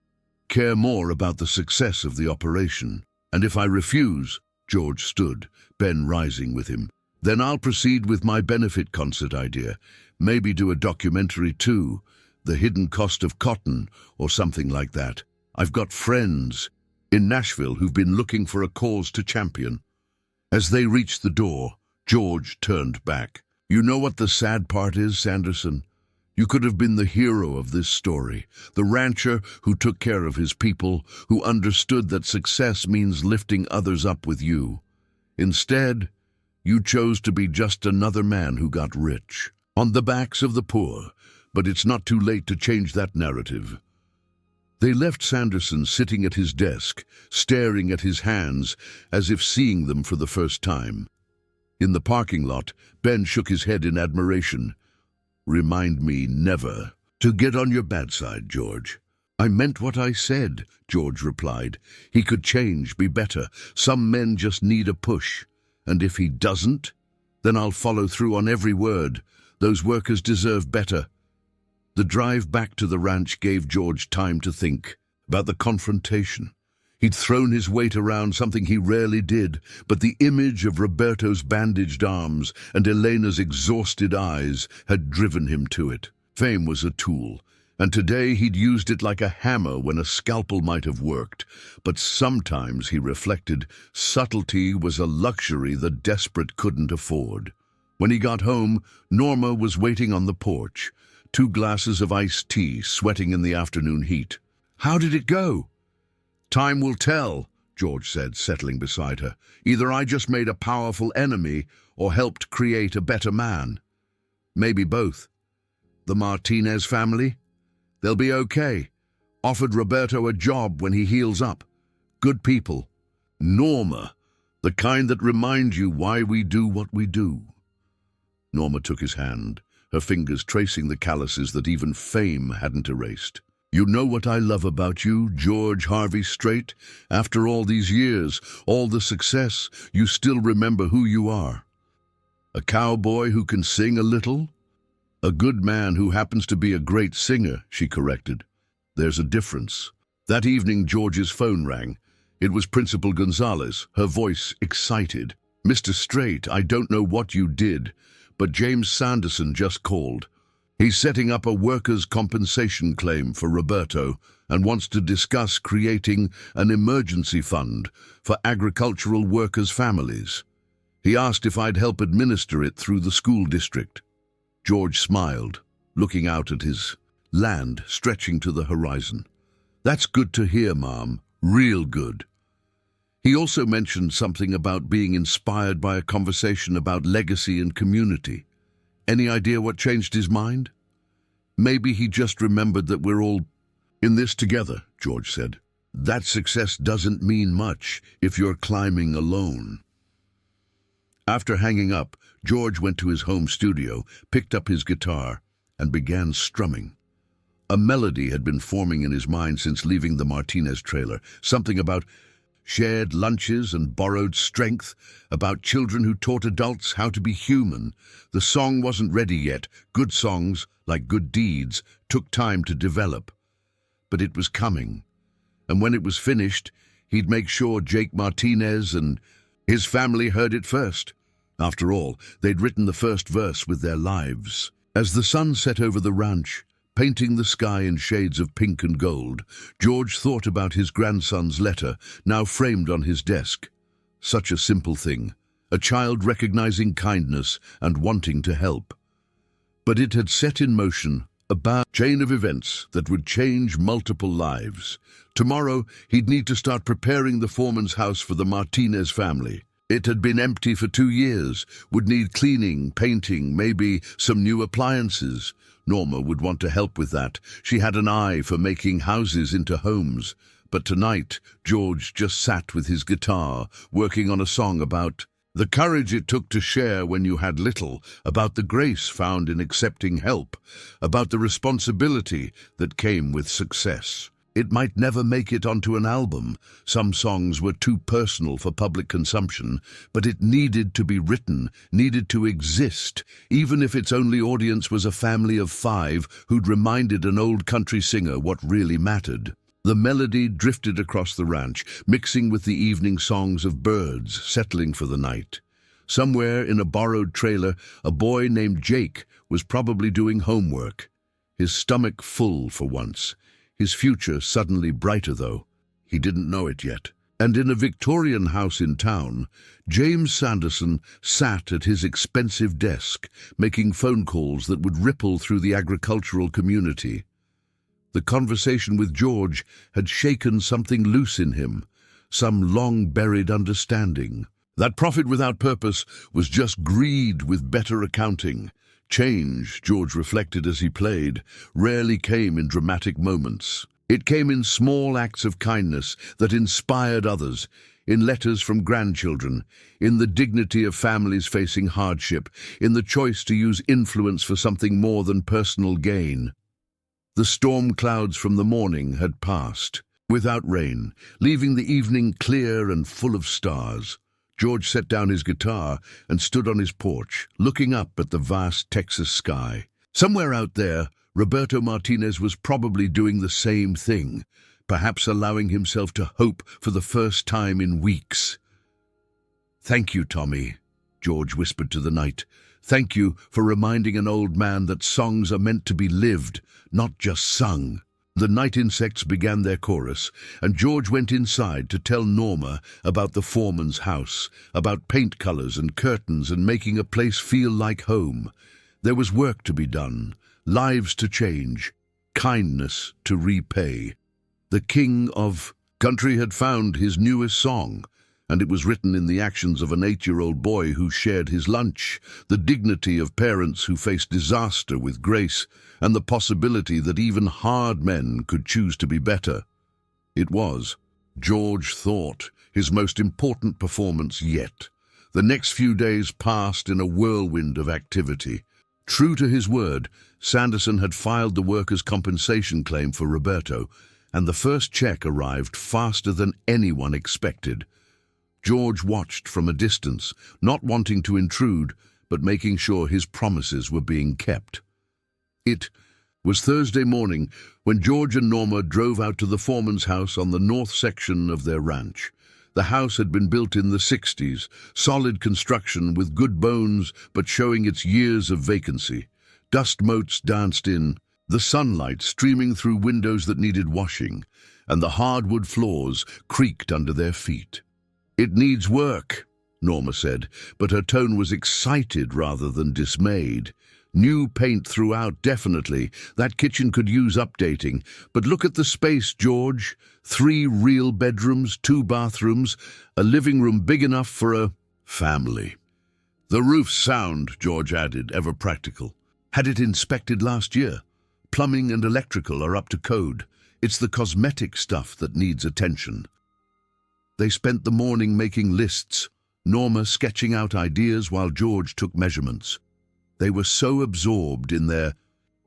care more about the success of the operation. And if I refuse, George stood, Ben rising with him, then I'll proceed with my benefit concert idea. Maybe do a documentary too, The Hidden Cost of Cotton, or something like that. I've got friends in Nashville who've been looking for a cause to champion. As they reached the door, George turned back. You know what the sad part is, Sanderson? You could have been the hero of this story, the rancher who took care of his people, who understood that success means lifting others up with you. Instead, you chose to be just another man who got rich, on the backs of the poor, but it's not too late to change that narrative. They left Sanderson sitting at his desk, staring at his hands as if seeing them for the first time. In the parking lot, Ben shook his head in admiration. Remind me never to get on your bad side, George. I meant what I said, George replied. He could change, be better. Some men just need a push. And if he doesn't, then I'll follow through on every word. Those workers deserve better. The drive back to the ranch gave George time to think about the confrontation. He'd thrown his weight around, something he rarely did, but the image of Roberto's bandaged arms and Elena's exhausted eyes had driven him to it. Fame was a tool, and today he'd used it like a hammer when a scalpel might have worked. But sometimes, he reflected, subtlety was a luxury the desperate couldn't afford. When he got home, Norma was waiting on the porch, 2 glasses of iced tea, sweating in the afternoon heat. How did it go? Time will tell, George said, settling beside her. Either I just made a powerful enemy or helped create a better man. Maybe both. The Martinez family? They'll be okay. Offered Roberto a job when he heals up. Good people. Norma, the kind that remind you why we do what we do. Norma took his hand, her fingers tracing the calluses that even fame hadn't erased. You know what I love about you, George Harvey Strait? After all these years, all the success, you still remember who you are. A cowboy who can sing a little? A good man who happens to be a great singer, she corrected. There's a difference. That evening, George's phone rang. It was Principal Gonzalez, her voice excited. Mr. Strait, I don't know what you did, but James Sanderson just called. He's setting up a workers' compensation claim for Roberto and wants to discuss creating an emergency fund for agricultural workers' families. He asked if I'd help administer it through the school district. George smiled, looking out at his land stretching to the horizon. That's good to hear, Mom. Real good. He also mentioned something about being inspired by a conversation about legacy and community. Any idea what changed his mind? Maybe he just remembered that we're all in this together, George said. That success doesn't mean much if you're climbing alone. After hanging up, George went to his home studio, picked up his guitar, and began strumming. A melody had been forming in his mind since leaving the Martinez trailer, something about shared lunches and borrowed strength, about children who taught adults how to be human. The song wasn't ready yet. Good songs, like good deeds, took time to develop. But it was coming. And when it was finished, he'd make sure Jake Martinez and his family heard it first. After all, they'd written the first verse with their lives. As the sun set over the ranch, painting the sky in shades of pink and gold, George thought about his grandson's letter, now framed on his desk. Such a simple thing, a child recognizing kindness and wanting to help. But it had set in motion a bad chain of events that would change multiple lives. Tomorrow, he'd need to start preparing the foreman's house for the Martinez family. It had been empty for 2 years, would need cleaning, painting, maybe some new appliances. Norma would want to help with that. She had an eye for making houses into homes. But tonight, George just sat with his guitar, working on a song about the courage it took to share when you had little, about the grace found in accepting help, about the responsibility that came with success. It might never make it onto an album. Some songs were too personal for public consumption, but it needed to be written, needed to exist, even if its only audience was a family of 5 who'd reminded an old country singer what really mattered. The melody drifted across the ranch, mixing with the evening songs of birds settling for the night. Somewhere in a borrowed trailer, a boy named Jake was probably doing homework, his stomach full for once. His future suddenly brighter, though. He didn't know it yet. And in a Victorian house in town, James Sanderson sat at his expensive desk, making phone calls that would ripple through the agricultural community. The conversation with George had shaken something loose in him, some long-buried understanding. That profit without purpose was just greed with better accounting. Change, George reflected as he played, rarely came in dramatic moments. It came in small acts of kindness that inspired others, in letters from grandchildren, in the dignity of families facing hardship, in the choice to use influence for something more than personal gain. The storm clouds from the morning had passed, without rain, leaving the evening clear and full of stars. George set down his guitar and stood on his porch, looking up at the vast Texas sky. Somewhere out there, Roberto Martinez was probably doing the same thing, perhaps allowing himself to hope for the first time in weeks. "Thank you, Tommy," George whispered to the night. "Thank you for reminding an old man that songs are meant to be lived, not just sung." The night insects began their chorus, and George went inside to tell Norma about the foreman's house, about paint colors and curtains and making a place feel like home. There was work to be done, lives to change, kindness to repay. The king of country had found his newest song, and it was written in the actions of an 8-year-old boy who shared his lunch, the dignity of parents who faced disaster with grace, and the possibility that even hard men could choose to be better. It was, George thought, his most important performance yet. The next few days passed in a whirlwind of activity. True to his word, Sanderson had filed the workers' compensation claim for Roberto, and the first check arrived faster than anyone expected. George watched from a distance, not wanting to intrude, but making sure his promises were being kept. It was Thursday morning when George and Norma drove out to the foreman's house on the north section of their ranch. The house had been built in the 60s, solid construction with good bones but showing its years of vacancy. Dust motes danced in, the sunlight streaming through windows that needed washing, and the hardwood floors creaked under their feet. "It needs work," Norma said, but her tone was excited rather than dismayed. "New paint throughout, definitely. That kitchen could use updating. But look at the space, George. 3 real bedrooms, 2 bathrooms, a living room big enough for a family." "The roof's sound," George added, ever practical. "Had it inspected last year. Plumbing and electrical are up to code. It's the cosmetic stuff that needs attention." They spent the morning making lists, Norma sketching out ideas while George took measurements. They were so absorbed in their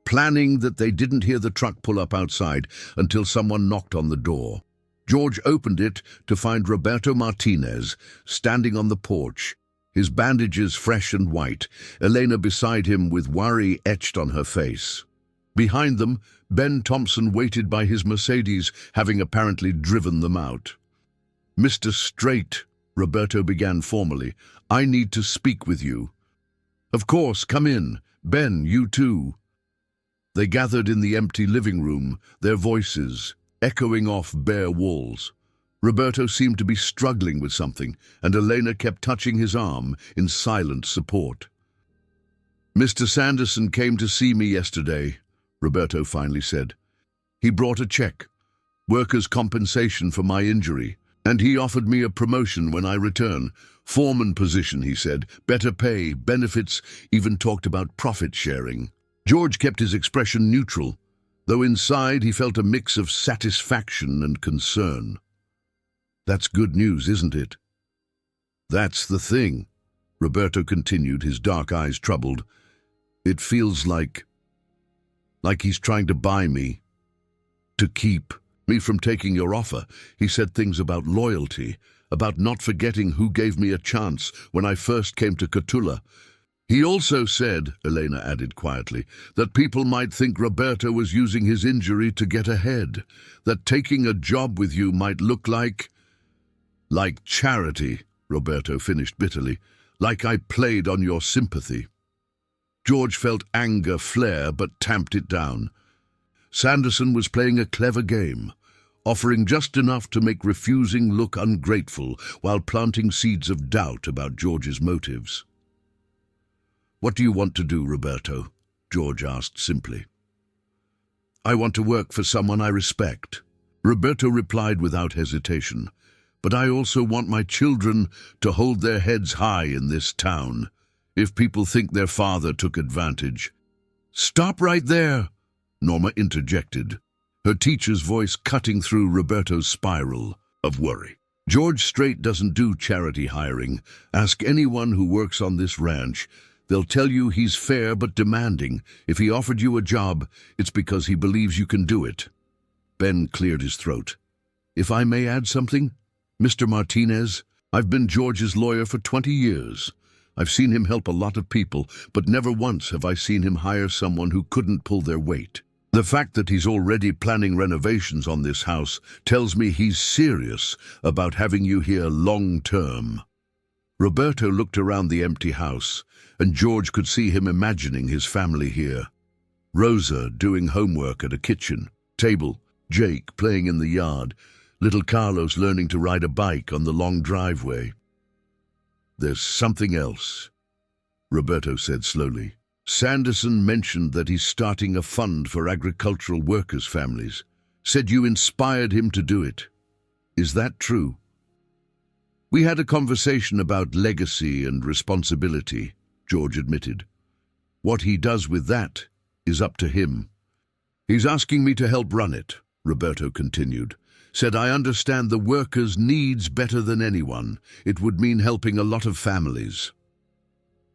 planning that they didn't hear the truck pull up outside until someone knocked on the door. George opened it to find Roberto Martinez standing on the porch, his bandages fresh and white, Elena beside him with worry etched on her face. Behind them, Ben Thompson waited by his Mercedes, having apparently driven them out. "Mr. STRAIT," Roberto began formally, "I need to speak with you." "Of course, come in. Ben, you too." They gathered in the empty living room, their voices echoing off bare walls. Roberto seemed to be struggling with something, and Elena kept touching his arm in silent support. "Mr. Sanderson came to see me yesterday," Roberto finally said. "He brought a check, workers' compensation for my injury. And he offered me a promotion when I return. Foreman position, he said. Better pay, benefits, even talked about profit sharing." George kept his expression neutral, though inside he felt a mix of satisfaction and concern. "That's good news, isn't it?" "That's the thing," Roberto continued, his dark eyes troubled. "It feels like he's trying to buy me, to keep me from taking your offer. He said things about loyalty, about not forgetting who gave me a chance when I first came to Catula. He also said," Elena added quietly, "that people might think Roberto was using his injury to get ahead, that taking a job with you might look like charity," Roberto finished bitterly, "like I played on your sympathy." George felt anger flare but tamped it down. Sanderson was playing a clever game, offering just enough to make refusing look ungrateful while planting seeds of doubt about George's motives. "What do you want to do, Roberto?" George asked simply. "I want to work for someone I respect," Roberto replied without hesitation. "But I also want my children to hold their heads high in this town. If people think their father took advantage—" "Stop right there," Norma interjected, her teacher's voice cutting through Roberto's spiral of worry. "George STRAIT doesn't do charity hiring. Ask anyone who works on this ranch. They'll tell you he's fair but demanding. If he offered you a job, it's because he believes you can do it." Ben cleared his throat. "If I may add something, Mr. Martinez, I've been George's lawyer for 20 years. I've seen him help a lot of people, but never once have I seen him hire someone who couldn't pull their weight. The fact that he's already planning renovations on this house tells me he's serious about having you here long-term." Roberto looked around the empty house, and George could see him imagining his family here. Rosa doing homework at a kitchen table, Jake playing in the yard, little Carlos learning to ride a bike on the long driveway. "There's something else," Roberto said slowly. "Sanderson mentioned that he's starting a fund for agricultural workers' families. Said you inspired him to do it. Is that true?" "We had a conversation about legacy and responsibility," George admitted. "What he does with that is up to him. He's asking me to help run it," Roberto continued. "Said I understand the workers' needs better than anyone. It would mean helping a lot of families."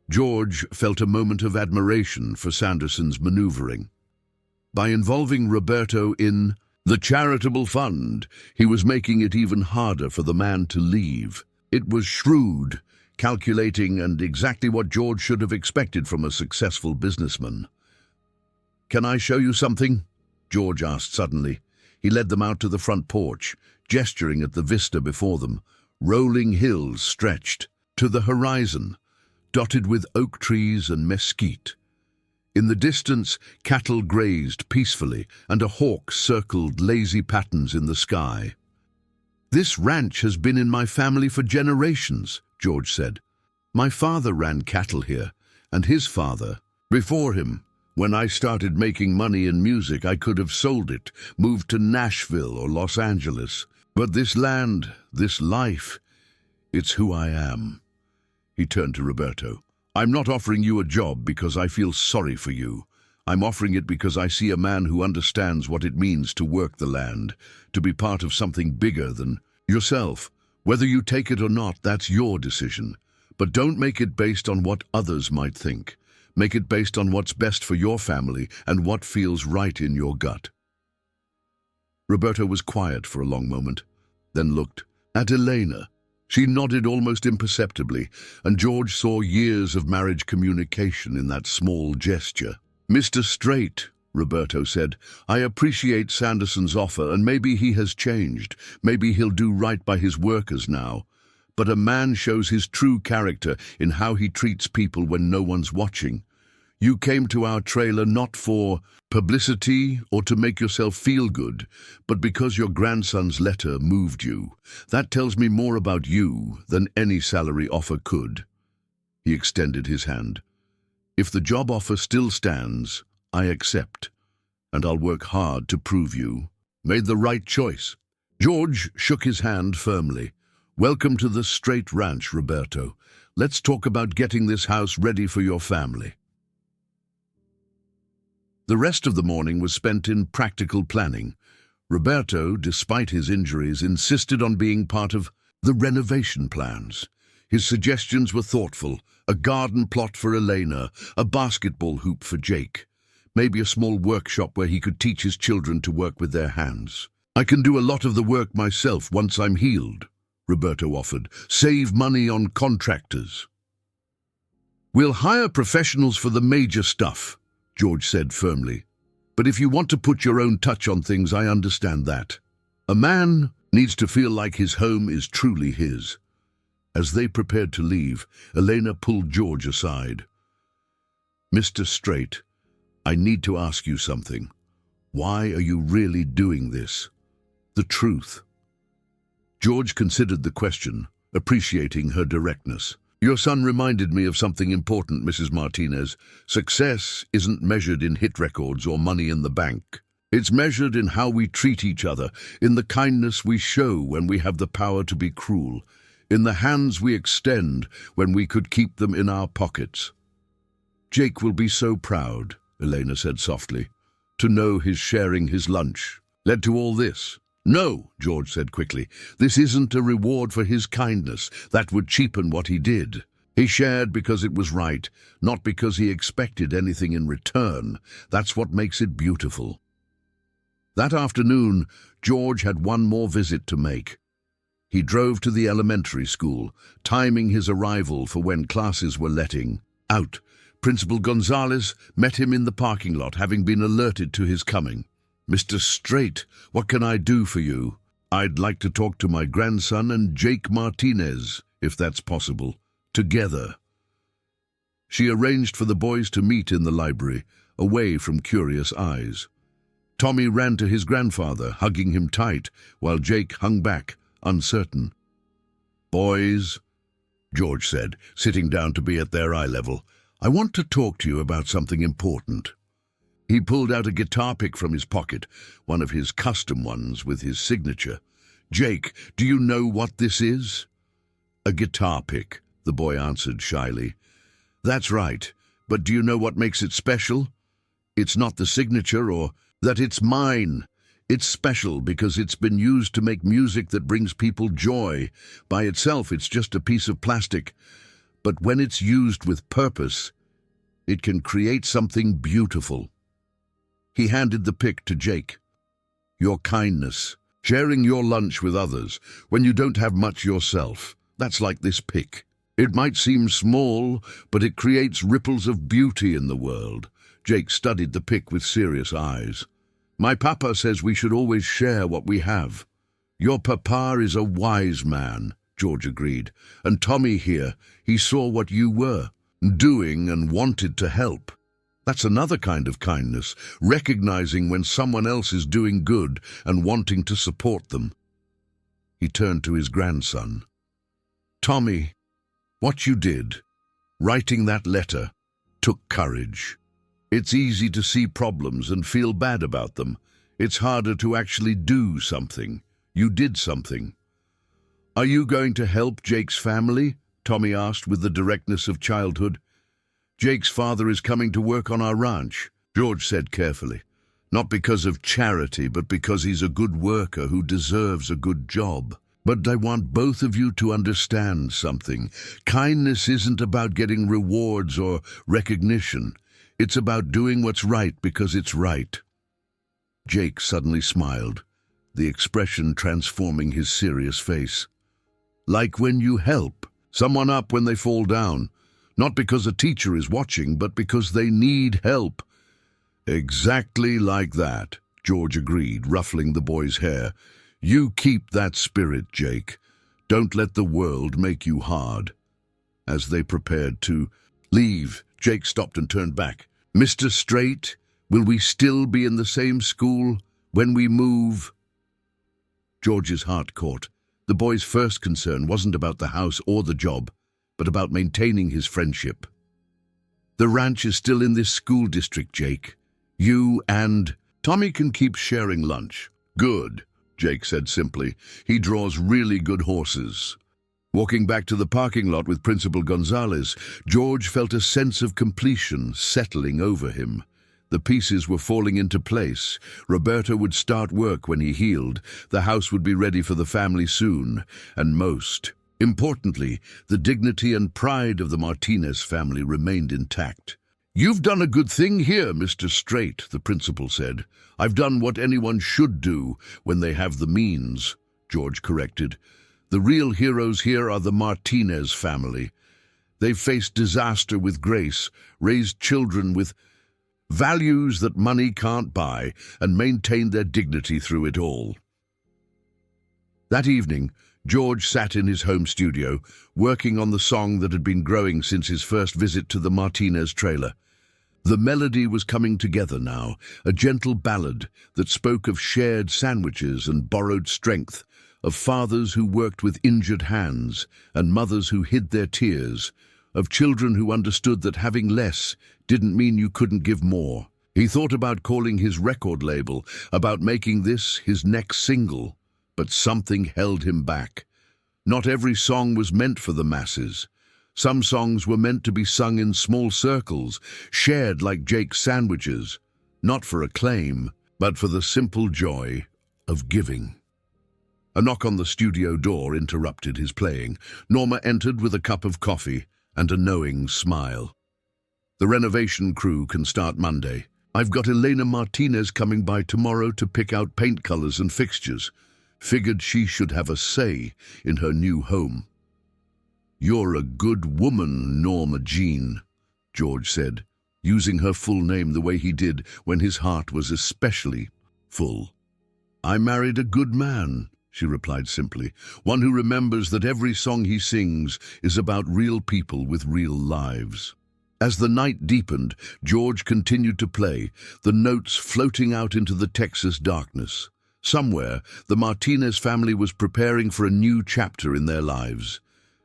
George felt a moment of admiration for Sanderson's maneuvering. By involving Roberto in the charitable fund, he was making it even harder for the man to leave. It was shrewd, calculating, and exactly what George should have expected from a successful businessman. "Can I show you something?" George asked suddenly. He led them out to the front porch, gesturing at the vista before them. Rolling hills stretched to the horizon, dotted with oak trees and mesquite. In the distance, cattle grazed peacefully, and a hawk circled lazy patterns in the sky. "This ranch has been in my family for generations," George said. "My father ran cattle here, and his father before him. When I started making money in music, I could have sold it, moved to Nashville or Los Angeles. But this land, this life, it's who I am." He turned to Roberto. "I'm not offering you a job because I feel sorry for you. I'm offering it because I see a man who understands what it means to work the land, to be part of something bigger than yourself. Whether you take it or not, that's your decision. But don't make it based on what others might think. Make it based on what's best for your family and what feels right in your gut." Roberto was quiet for a long moment, then looked at Elena. She nodded almost imperceptibly, and George saw years of marriage communication in that small gesture. "Mr. Straight," Roberto said, "I appreciate Sanderson's offer, and maybe he has changed. Maybe he'll do right by his workers now. But a man shows his true character in how he treats people when no one's watching. You came to our trailer not for publicity or to make yourself feel good, but because your grandson's letter moved you. That tells me more about you than any salary offer could." He extended his hand. "If the job offer still stands, I accept, and I'll work hard to prove you made the right choice." George shook his hand firmly. "Welcome to the Straight Ranch, Roberto. Let's talk about getting this house ready for your family." The rest of the morning was spent in practical planning. Roberto, despite his injuries, insisted on being part of the renovation plans. His suggestions were thoughtful: a garden plot for Elena, a basketball hoop for Jake, maybe a small workshop where he could teach his children to work with their hands. "I can do a lot of the work myself once I'm healed," Roberto offered. "Save money on contractors." "We'll hire professionals for the major stuff," George said firmly. "But if you want to put your own touch on things, I understand that. A man needs to feel like his home is truly his." As they prepared to leave, Elena pulled George aside. "Mr. Straight, I need to ask you something. Why are you really doing this? The truth." George considered the question, appreciating her directness. "Your son reminded me of something important, Mrs. Martinez. Success isn't measured in hit records or money in the bank. It's measured in how we treat each other, in the kindness we show when we have the power to be cruel, in the hands we extend when we could keep them in our pockets." "Jake will be so proud," Elena said softly, "to know his sharing his lunch led to all this." "No," George said quickly, "this isn't a reward for his kindness. That would cheapen what he did. He shared because it was right, not because he expected anything in return. That's what makes it beautiful." That afternoon, George had one more visit to make. He drove to the elementary school, timing his arrival for when classes were letting out. Principal Gonzalez met him in the parking lot, having been alerted to his coming. "Mr. Straight, what can I do for you?" "I'd like to talk to my grandson and Jake Martinez, if that's possible, together." She arranged for the boys to meet in the library, away from curious eyes. Tommy ran to his grandfather, hugging him tight, while Jake hung back, uncertain. "Boys," George said, sitting down to be at their eye level, "I want to talk to you about something important." He pulled out a guitar pick from his pocket, one of his custom ones with his signature. "Jake, do you know what this is?" "A guitar pick," the boy answered shyly. "That's right, but do you know what makes it special? It's not the signature or that it's mine. It's special because it's been used to make music that brings people joy. By itself, it's just a piece of plastic. but when it's used with purpose, it can create something beautiful. He handed the pick to Jake. Your kindness, sharing your lunch with others when you don't have much yourself, that's like this pick. It might seem small, but it creates ripples of beauty in the world. Jake studied the pick with serious eyes. My papa says we should always share what we have. Your papa is a wise man, George agreed. And Tommy here, he saw what you were doing and wanted to help. That's another kind of kindness, recognizing when someone else is doing good and wanting to support them. He turned to his grandson. Tommy, what you did, writing that letter, took courage. It's easy to see problems and feel bad about them. It's harder to actually do something. You did something. Are you going to help Jake's family? Tommy asked with the directness of childhood. Jake's father is coming to work on our ranch, George said carefully. Not because of charity, but because he's a good worker who deserves a good job. But I want both of you to understand something. Kindness isn't about getting rewards or recognition. It's about doing what's right because it's right. Jake suddenly smiled, the expression transforming his serious face. Like when you help someone up when they fall down, not because a teacher is watching, but because they need help. Exactly like that, George agreed, ruffling the boy's hair. You keep that spirit, Jake. Don't let the world make you hard. As they prepared to leave, Jake stopped and turned back. Mr. Straight, will we still be in the same school when we move? George's heart caught. The boy's first concern wasn't about the house or the job, but about maintaining his friendship. The ranch is still in this school district, Jake. You and Tommy can keep sharing lunch. Good, Jake said simply. He draws really good horses. Walking back to the parking lot with Principal Gonzalez, George felt a sense of completion settling over him. The pieces were falling into place. Roberta would start work when he healed. The house would be ready for the family soon. And most importantly, the dignity and pride of the Martinez family remained intact. You've done a good thing here, Mr. Straight, the principal said. I've done what anyone should do when they have the means, George corrected. The real heroes here are the Martinez family. They've faced disaster with grace, raised children with values that money can't buy, and maintained their dignity through it all. That evening, George sat in his home studio, working on the song that had been growing since his first visit to the Martinez trailer. The melody was coming together now, a gentle ballad that spoke of shared sandwiches and borrowed strength, of fathers who worked with injured hands and mothers who hid their tears, of children who understood that having less didn't mean you couldn't give more. He thought about calling his record label, about making this his next single, but something held him back. Not every song was meant for the masses. Some songs were meant to be sung in small circles, shared like Jake's sandwiches, not for acclaim, but for the simple joy of giving. A knock on the studio door interrupted his playing. Norma entered with a cup of coffee and a knowing smile. The renovation crew can start Monday. I've got Elena Martinez coming by tomorrow to pick out paint colors and fixtures. Figured she should have a say in her new home. You're a good woman, Norma Jean, George said, using her full name the way he did when his heart was especially full. I married a good man, she replied simply, one who remembers that every song he sings is about real people with real lives. As the night deepened, George continued to play, the notes floating out into the Texas darkness. Somewhere, the Martinez family was preparing for a new chapter in their lives.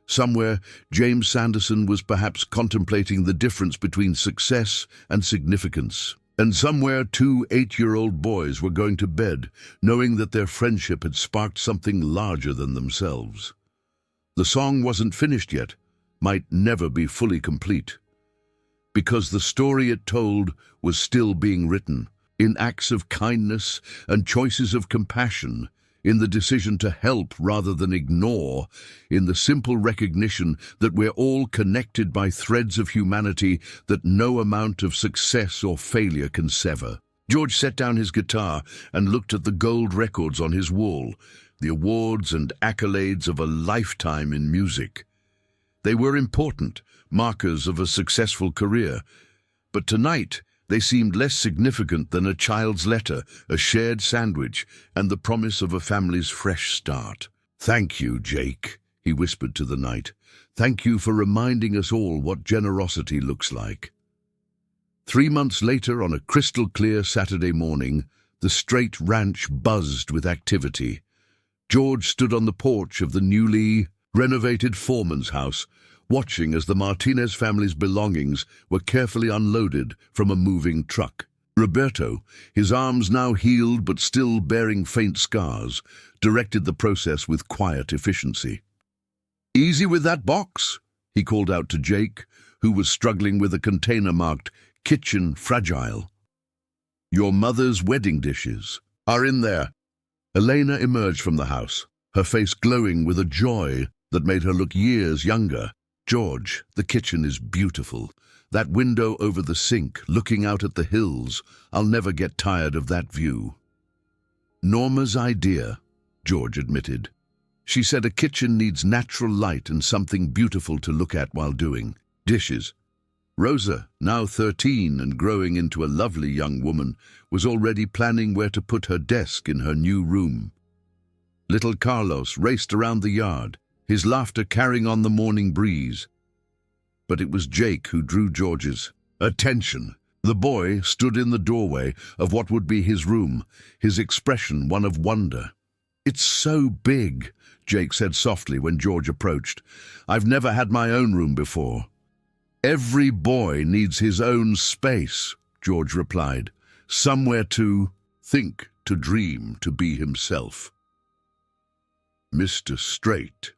Somewhere, James Sanderson was perhaps contemplating the difference between success and significance. And somewhere 2 8-year-old boys were going to bed, knowing that their friendship had sparked something larger than themselves. The song wasn't finished yet, might never be fully complete, because the story it told was still being written, in acts of kindness and choices of compassion, in the decision to help rather than ignore, in the simple recognition that we're all connected by threads of humanity that no amount of success or failure can sever. George set down his guitar and looked at the gold records on his wall, the awards and accolades of a lifetime in music. They were important, markers of a successful career, but tonight they seemed less significant than a child's letter, a shared sandwich, and the promise of a family's fresh start. "Thank you, Jake," he whispered to the night. "Thank you for reminding us all what generosity looks like." 3 months later, on a crystal-clear Saturday morning, the STRAIT ranch buzzed with activity. George stood on the porch of the newly renovated foreman's house, watching as the Martinez family's belongings were carefully unloaded from a moving truck. Roberto, his arms now healed but still bearing faint scars, directed the process with quiet efficiency. "Easy with that box," he called out to Jake, who was struggling with a container marked "Kitchen Fragile." "Your mother's wedding dishes are in there." Elena emerged from the house, her face glowing with a joy that made her look years younger. "George, the kitchen is beautiful. That window over the sink, looking out at the hills, I'll never get tired of that view." "Norma's idea," George admitted. "She said a kitchen needs natural light and something beautiful to look at while doing dishes." Rosa, now 13 and growing into a lovely young woman, was already planning where to put her desk in her new room. Little Carlos raced around the yard, his laughter carrying on the morning breeze. But it was Jake who drew George's attention. The boy stood in the doorway of what would be his room, his expression one of wonder. "It's so big," Jake said softly when George approached. "I've never had my own room before." "Every boy needs his own space," George replied. "Somewhere to think, to dream, to be himself." "Mr. Straight."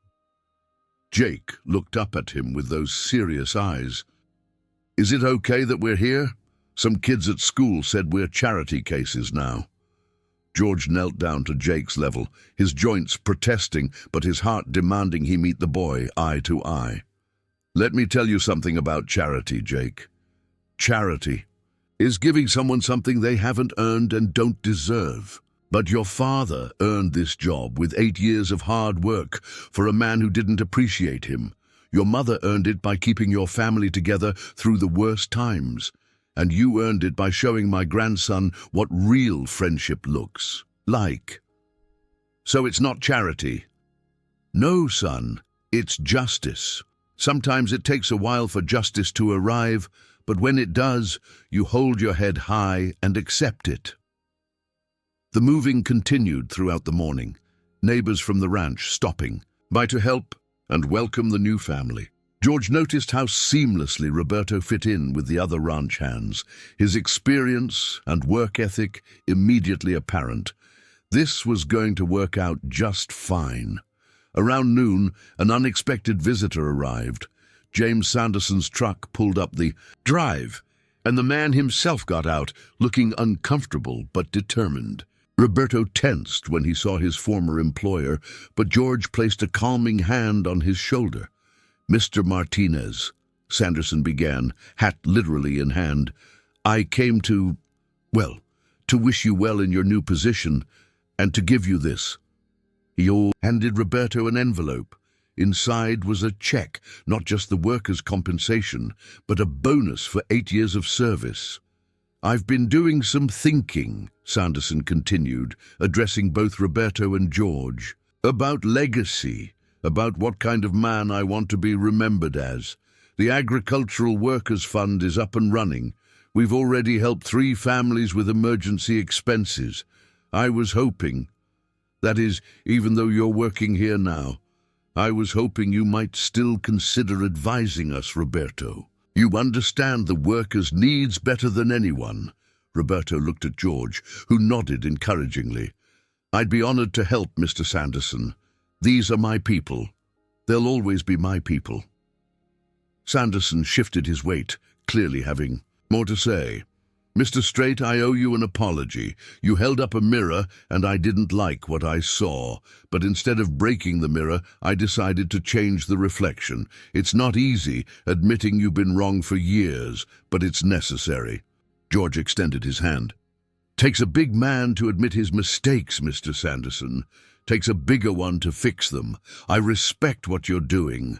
Jake looked up at him with those serious eyes. "Is it okay that we're here? Some kids at school said we're charity cases now." George knelt down to Jake's level, his joints protesting, but his heart demanding he meet the boy eye to eye. "Let me tell you something about charity, Jake. Charity is giving someone something they haven't earned and don't deserve. But your father earned this job with 8 years of hard work for a man who didn't appreciate him. Your mother earned it by keeping your family together through the worst times. And you earned it by showing my grandson what real friendship looks like. So it's not charity." "No, son, it's justice. Sometimes it takes a while for justice to arrive, but when it does, you hold your head high and accept it." The moving continued throughout the morning, neighbors from the ranch stopping by to help and welcome the new family. George noticed how seamlessly Roberto fit in with the other ranch hands, his experience and work ethic immediately apparent. This was going to work out just fine. Around noon, an unexpected visitor arrived. James Sanderson's truck pulled up the drive, and the man himself got out, looking uncomfortable but determined. Roberto tensed when he saw his former employer, but George placed a calming hand on his shoulder. "Mr. Martinez," Sanderson began, hat literally in hand, "I came to wish you well in your new position, and to give you this." He handed Roberto an envelope. Inside was a check, not just the workers' compensation, but a bonus for 8 years of service. "I've been doing some thinking," Sanderson continued, addressing both Roberto and George, "about legacy, about what kind of man I want to be remembered as. The Agricultural Workers Fund is up and running. We've already helped 3 families with emergency expenses. I was hoping, that is, even though you're working here now, I was hoping you might still consider advising us, Roberto. You understand the workers' needs better than anyone." Roberto looked at George, who nodded encouragingly. "I'd be honored to help, Mr. Sanderson. These are my people. They'll always be my people." Sanderson shifted his weight, clearly having more to say. Mr. Straight, I owe you an apology. You held up a mirror, and I didn't like what I saw. But instead of breaking the mirror, I decided to change the reflection. It's not easy, admitting you've been wrong for years, but it's necessary." George extended his hand. "Takes a big man to admit his mistakes, Mr. Sanderson. Takes a bigger one to fix them. I respect what you're doing."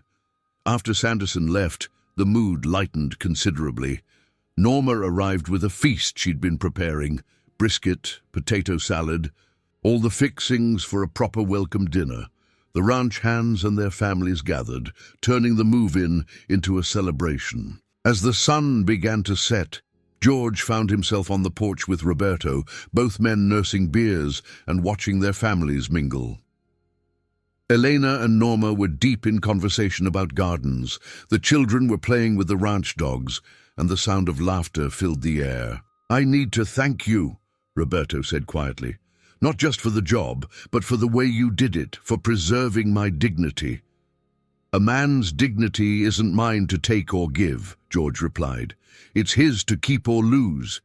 After Sanderson left, the mood lightened considerably. Norma arrived with a feast she'd been preparing: brisket, potato salad, all the fixings for a proper welcome dinner. The ranch hands and their families gathered, turning the move-in into a celebration. As the sun began to set, George found himself on the porch with Roberto, both men nursing beers and watching their families mingle. Elena and Norma were deep in conversation about gardens. The children were playing with the ranch dogs, and the sound of laughter filled the air. "I need to thank you," Roberto said quietly. "Not just for the job, but for the way you did it, for preserving my dignity." "A man's dignity isn't mine to take or give," George replied. "It's his to keep or lose.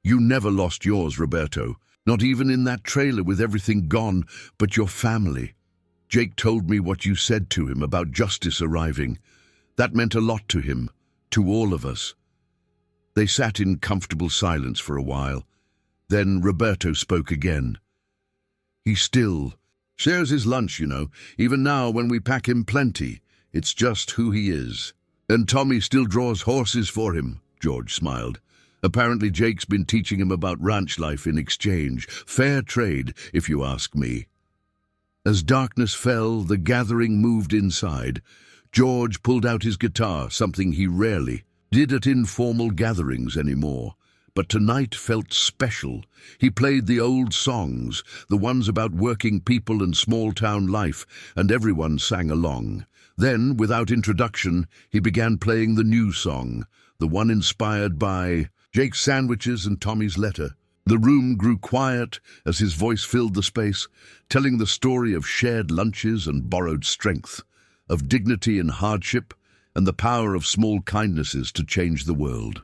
You never lost yours, Roberto, not even in that trailer with everything gone but your family. Jake told me what you said to him about justice arriving. That meant a lot to him, to all of us." They sat in comfortable silence for a while. Then Roberto spoke again. "He still shares his lunch, even now when we pack him plenty. It's just who he is. And Tommy still draws horses for him," George smiled. "Apparently Jake's been teaching him about ranch life in exchange. Fair trade, if you ask me." As darkness fell, the gathering moved inside. George pulled out his guitar, something he rarely did at informal gatherings anymore. But tonight felt special. He played the old songs, the ones about working people and small-town life, and everyone sang along. Then, without introduction, he began playing the new song, the one inspired by Jake's sandwiches and Tommy's letter. The room grew quiet as his voice filled the space, telling the story of shared lunches and borrowed strength, of dignity in hardship, and the power of small kindnesses to change the world.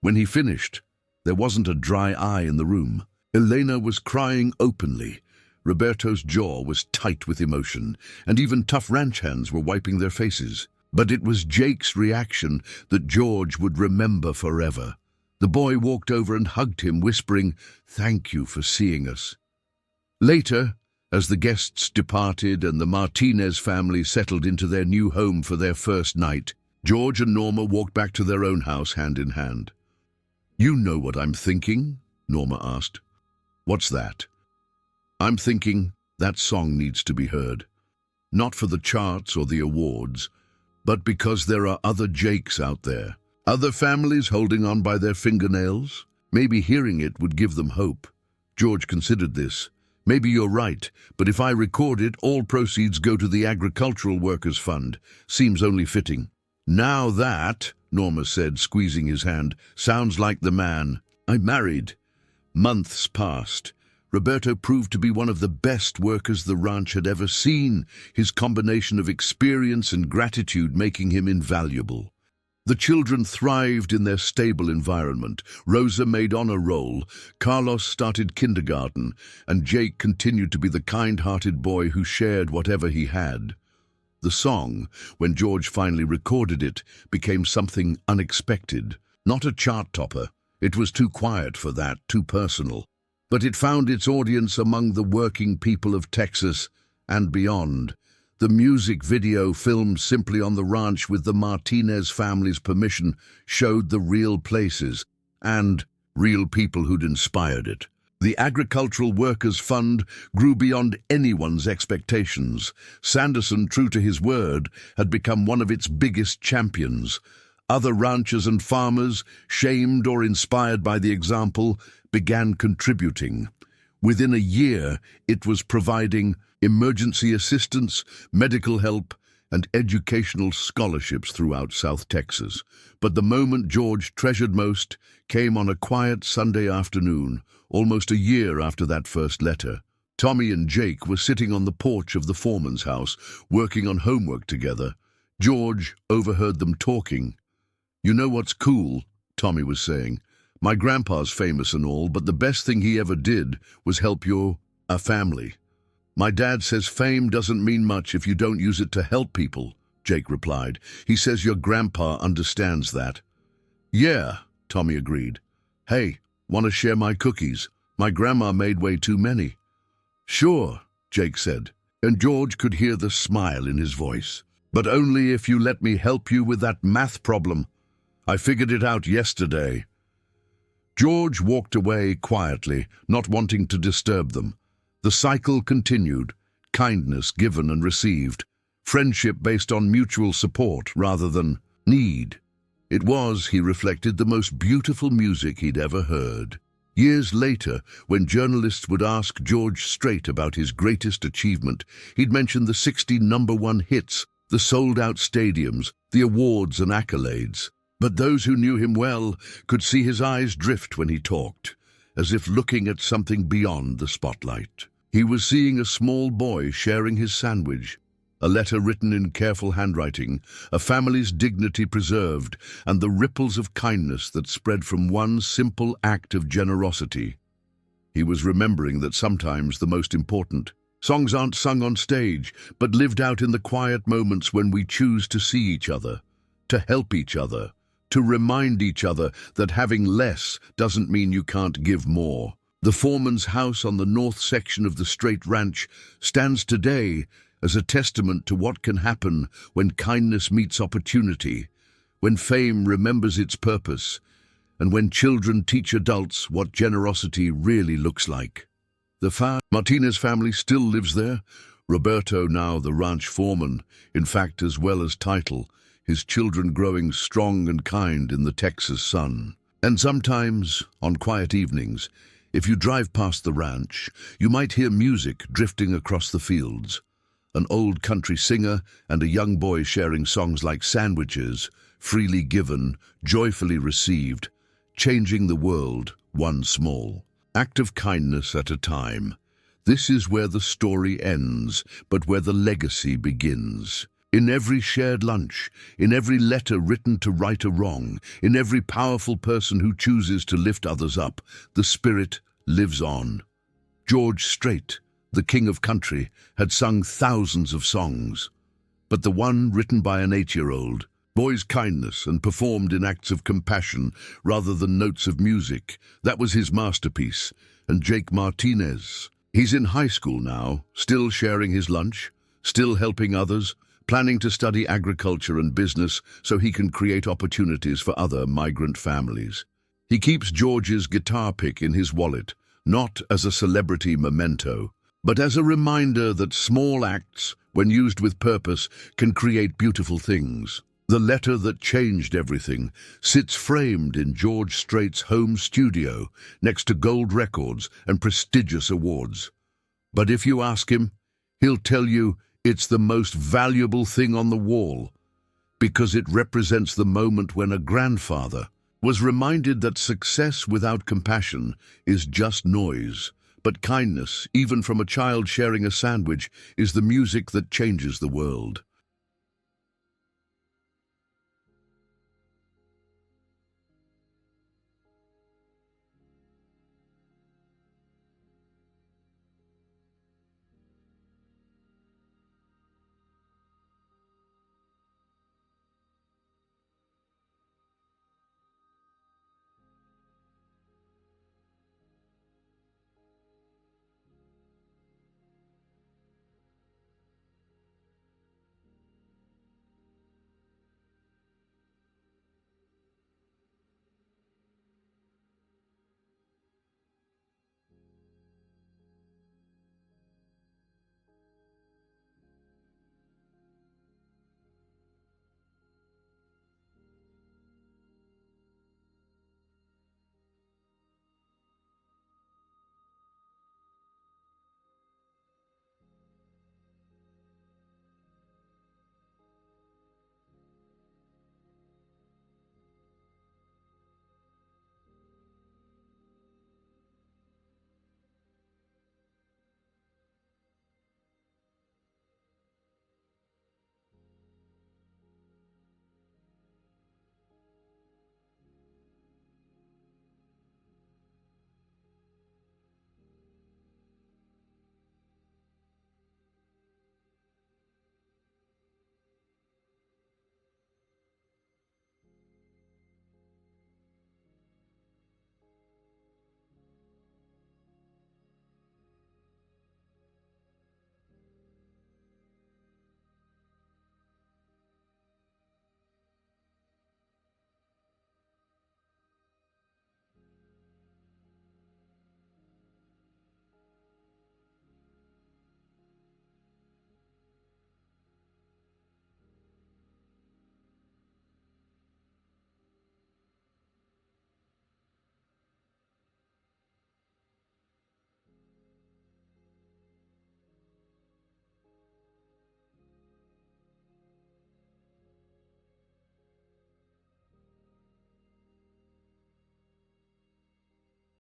When he finished, there wasn't a dry eye in the room. Elena was crying openly. Roberto's jaw was tight with emotion, and even tough ranch hands were wiping their faces. But it was Jake's reaction that George would remember forever. The boy walked over and hugged him, whispering, "Thank you for seeing us." Later, as the guests departed and the Martinez family settled into their new home for their first night, George and Norma walked back to their own house hand in hand. "You know what I'm thinking?" Norma asked. "What's that?" "I'm thinking that song needs to be heard. Not for the charts or the awards, but because there are other Jakes out there. Other families holding on by their fingernails. Maybe hearing it would give them hope." George considered this. "Maybe you're right, but if I record it, all proceeds go to the Agricultural Workers Fund. Seems only fitting." "Now that," Norma said, squeezing his hand, "sounds like the man. I married." Months passed. Roberto proved to be one of the best workers the ranch had ever seen, his combination of experience and gratitude making him invaluable. The children thrived in their stable environment. Rosa made honor roll, Carlos started kindergarten, and Jake continued to be the kind-hearted boy who shared whatever he had. The song, when George finally recorded it, became something unexpected. Not a chart topper. It was too quiet for that, too personal. But it found its audience among the working people of Texas and beyond. The music video, filmed simply on the ranch with the Martinez family's permission, showed the real places and real people who'd inspired it. The Agricultural Workers Fund grew beyond anyone's expectations. Sanderson, true to his word, had become one of its biggest champions. Other ranchers and farmers, shamed or inspired by the example, began contributing. Within a year, it was providing emergency assistance, medical help, and educational scholarships throughout South Texas. But the moment George treasured most came on a quiet Sunday afternoon, almost a year after that first letter. Tommy and Jake were sitting on the porch of the foreman's house, working on homework together. George overheard them talking. "You know what's cool?" Tommy was saying. My grandpa's famous and all, but the best thing he ever did was help a family. My dad says fame doesn't mean much if you don't use it to help people, Jake replied. He says your grandpa understands that. Yeah, Tommy agreed. Hey, want to share my cookies? My grandma made way too many. Sure, Jake said, and George could hear the smile in his voice. But only if you let me help you with that math problem. I figured it out yesterday. George walked away quietly, not wanting to disturb them. The cycle continued, kindness given and received, friendship based on mutual support rather than need. It was, he reflected, the most beautiful music he'd ever heard. Years later, when journalists would ask George Strait about his greatest achievement, he'd mention the 60 #1 hits, the sold-out stadiums, the awards and accolades. But those who knew him well could see his eyes drift when he talked, as if looking at something beyond the spotlight. He was seeing a small boy sharing his sandwich, a letter written in careful handwriting, a family's dignity preserved, and the ripples of kindness that spread from one simple act of generosity. He was remembering that sometimes the most important songs aren't sung on stage, but lived out in the quiet moments when we choose to see each other, to help each other, to remind each other that having less doesn't mean you can't give more. The foreman's house on the north section of the Strait Ranch stands today as a testament to what can happen when kindness meets opportunity, when fame remembers its purpose, and when children teach adults what generosity really looks like. The Martinez family still lives there. Roberto, now the ranch foreman, in fact as well as title, his children growing strong and kind in the Texas sun. And sometimes, on quiet evenings, if you drive past the ranch, you might hear music drifting across the fields. An old country singer and a young boy sharing songs like Sandwiches, freely given, joyfully received, changing the world one small act of kindness at a time. This is where the story ends, but where the legacy begins. In every shared lunch, in every letter written to right a wrong, in every powerful person who chooses to lift others up, the spirit lives on. George Strait, the king of country, had sung thousands of songs, but the one written by an 8-year-old, boy's kindness and performed in acts of compassion rather than notes of music, that was his masterpiece. And Jake Martinez, he's in high school now, still sharing his lunch, still helping others, planning to study agriculture and business so he can create opportunities for other migrant families. He keeps George's guitar pick in his wallet, not as a celebrity memento, but as a reminder that small acts, when used with purpose, can create beautiful things. The letter that changed everything sits framed in George Strait's home studio next to gold records and prestigious awards. But if you ask him, he'll tell you it's the most valuable thing on the wall, because it represents the moment when a grandfather was reminded that success without compassion is just noise, but kindness, even from a child sharing a sandwich, is the music that changes the world.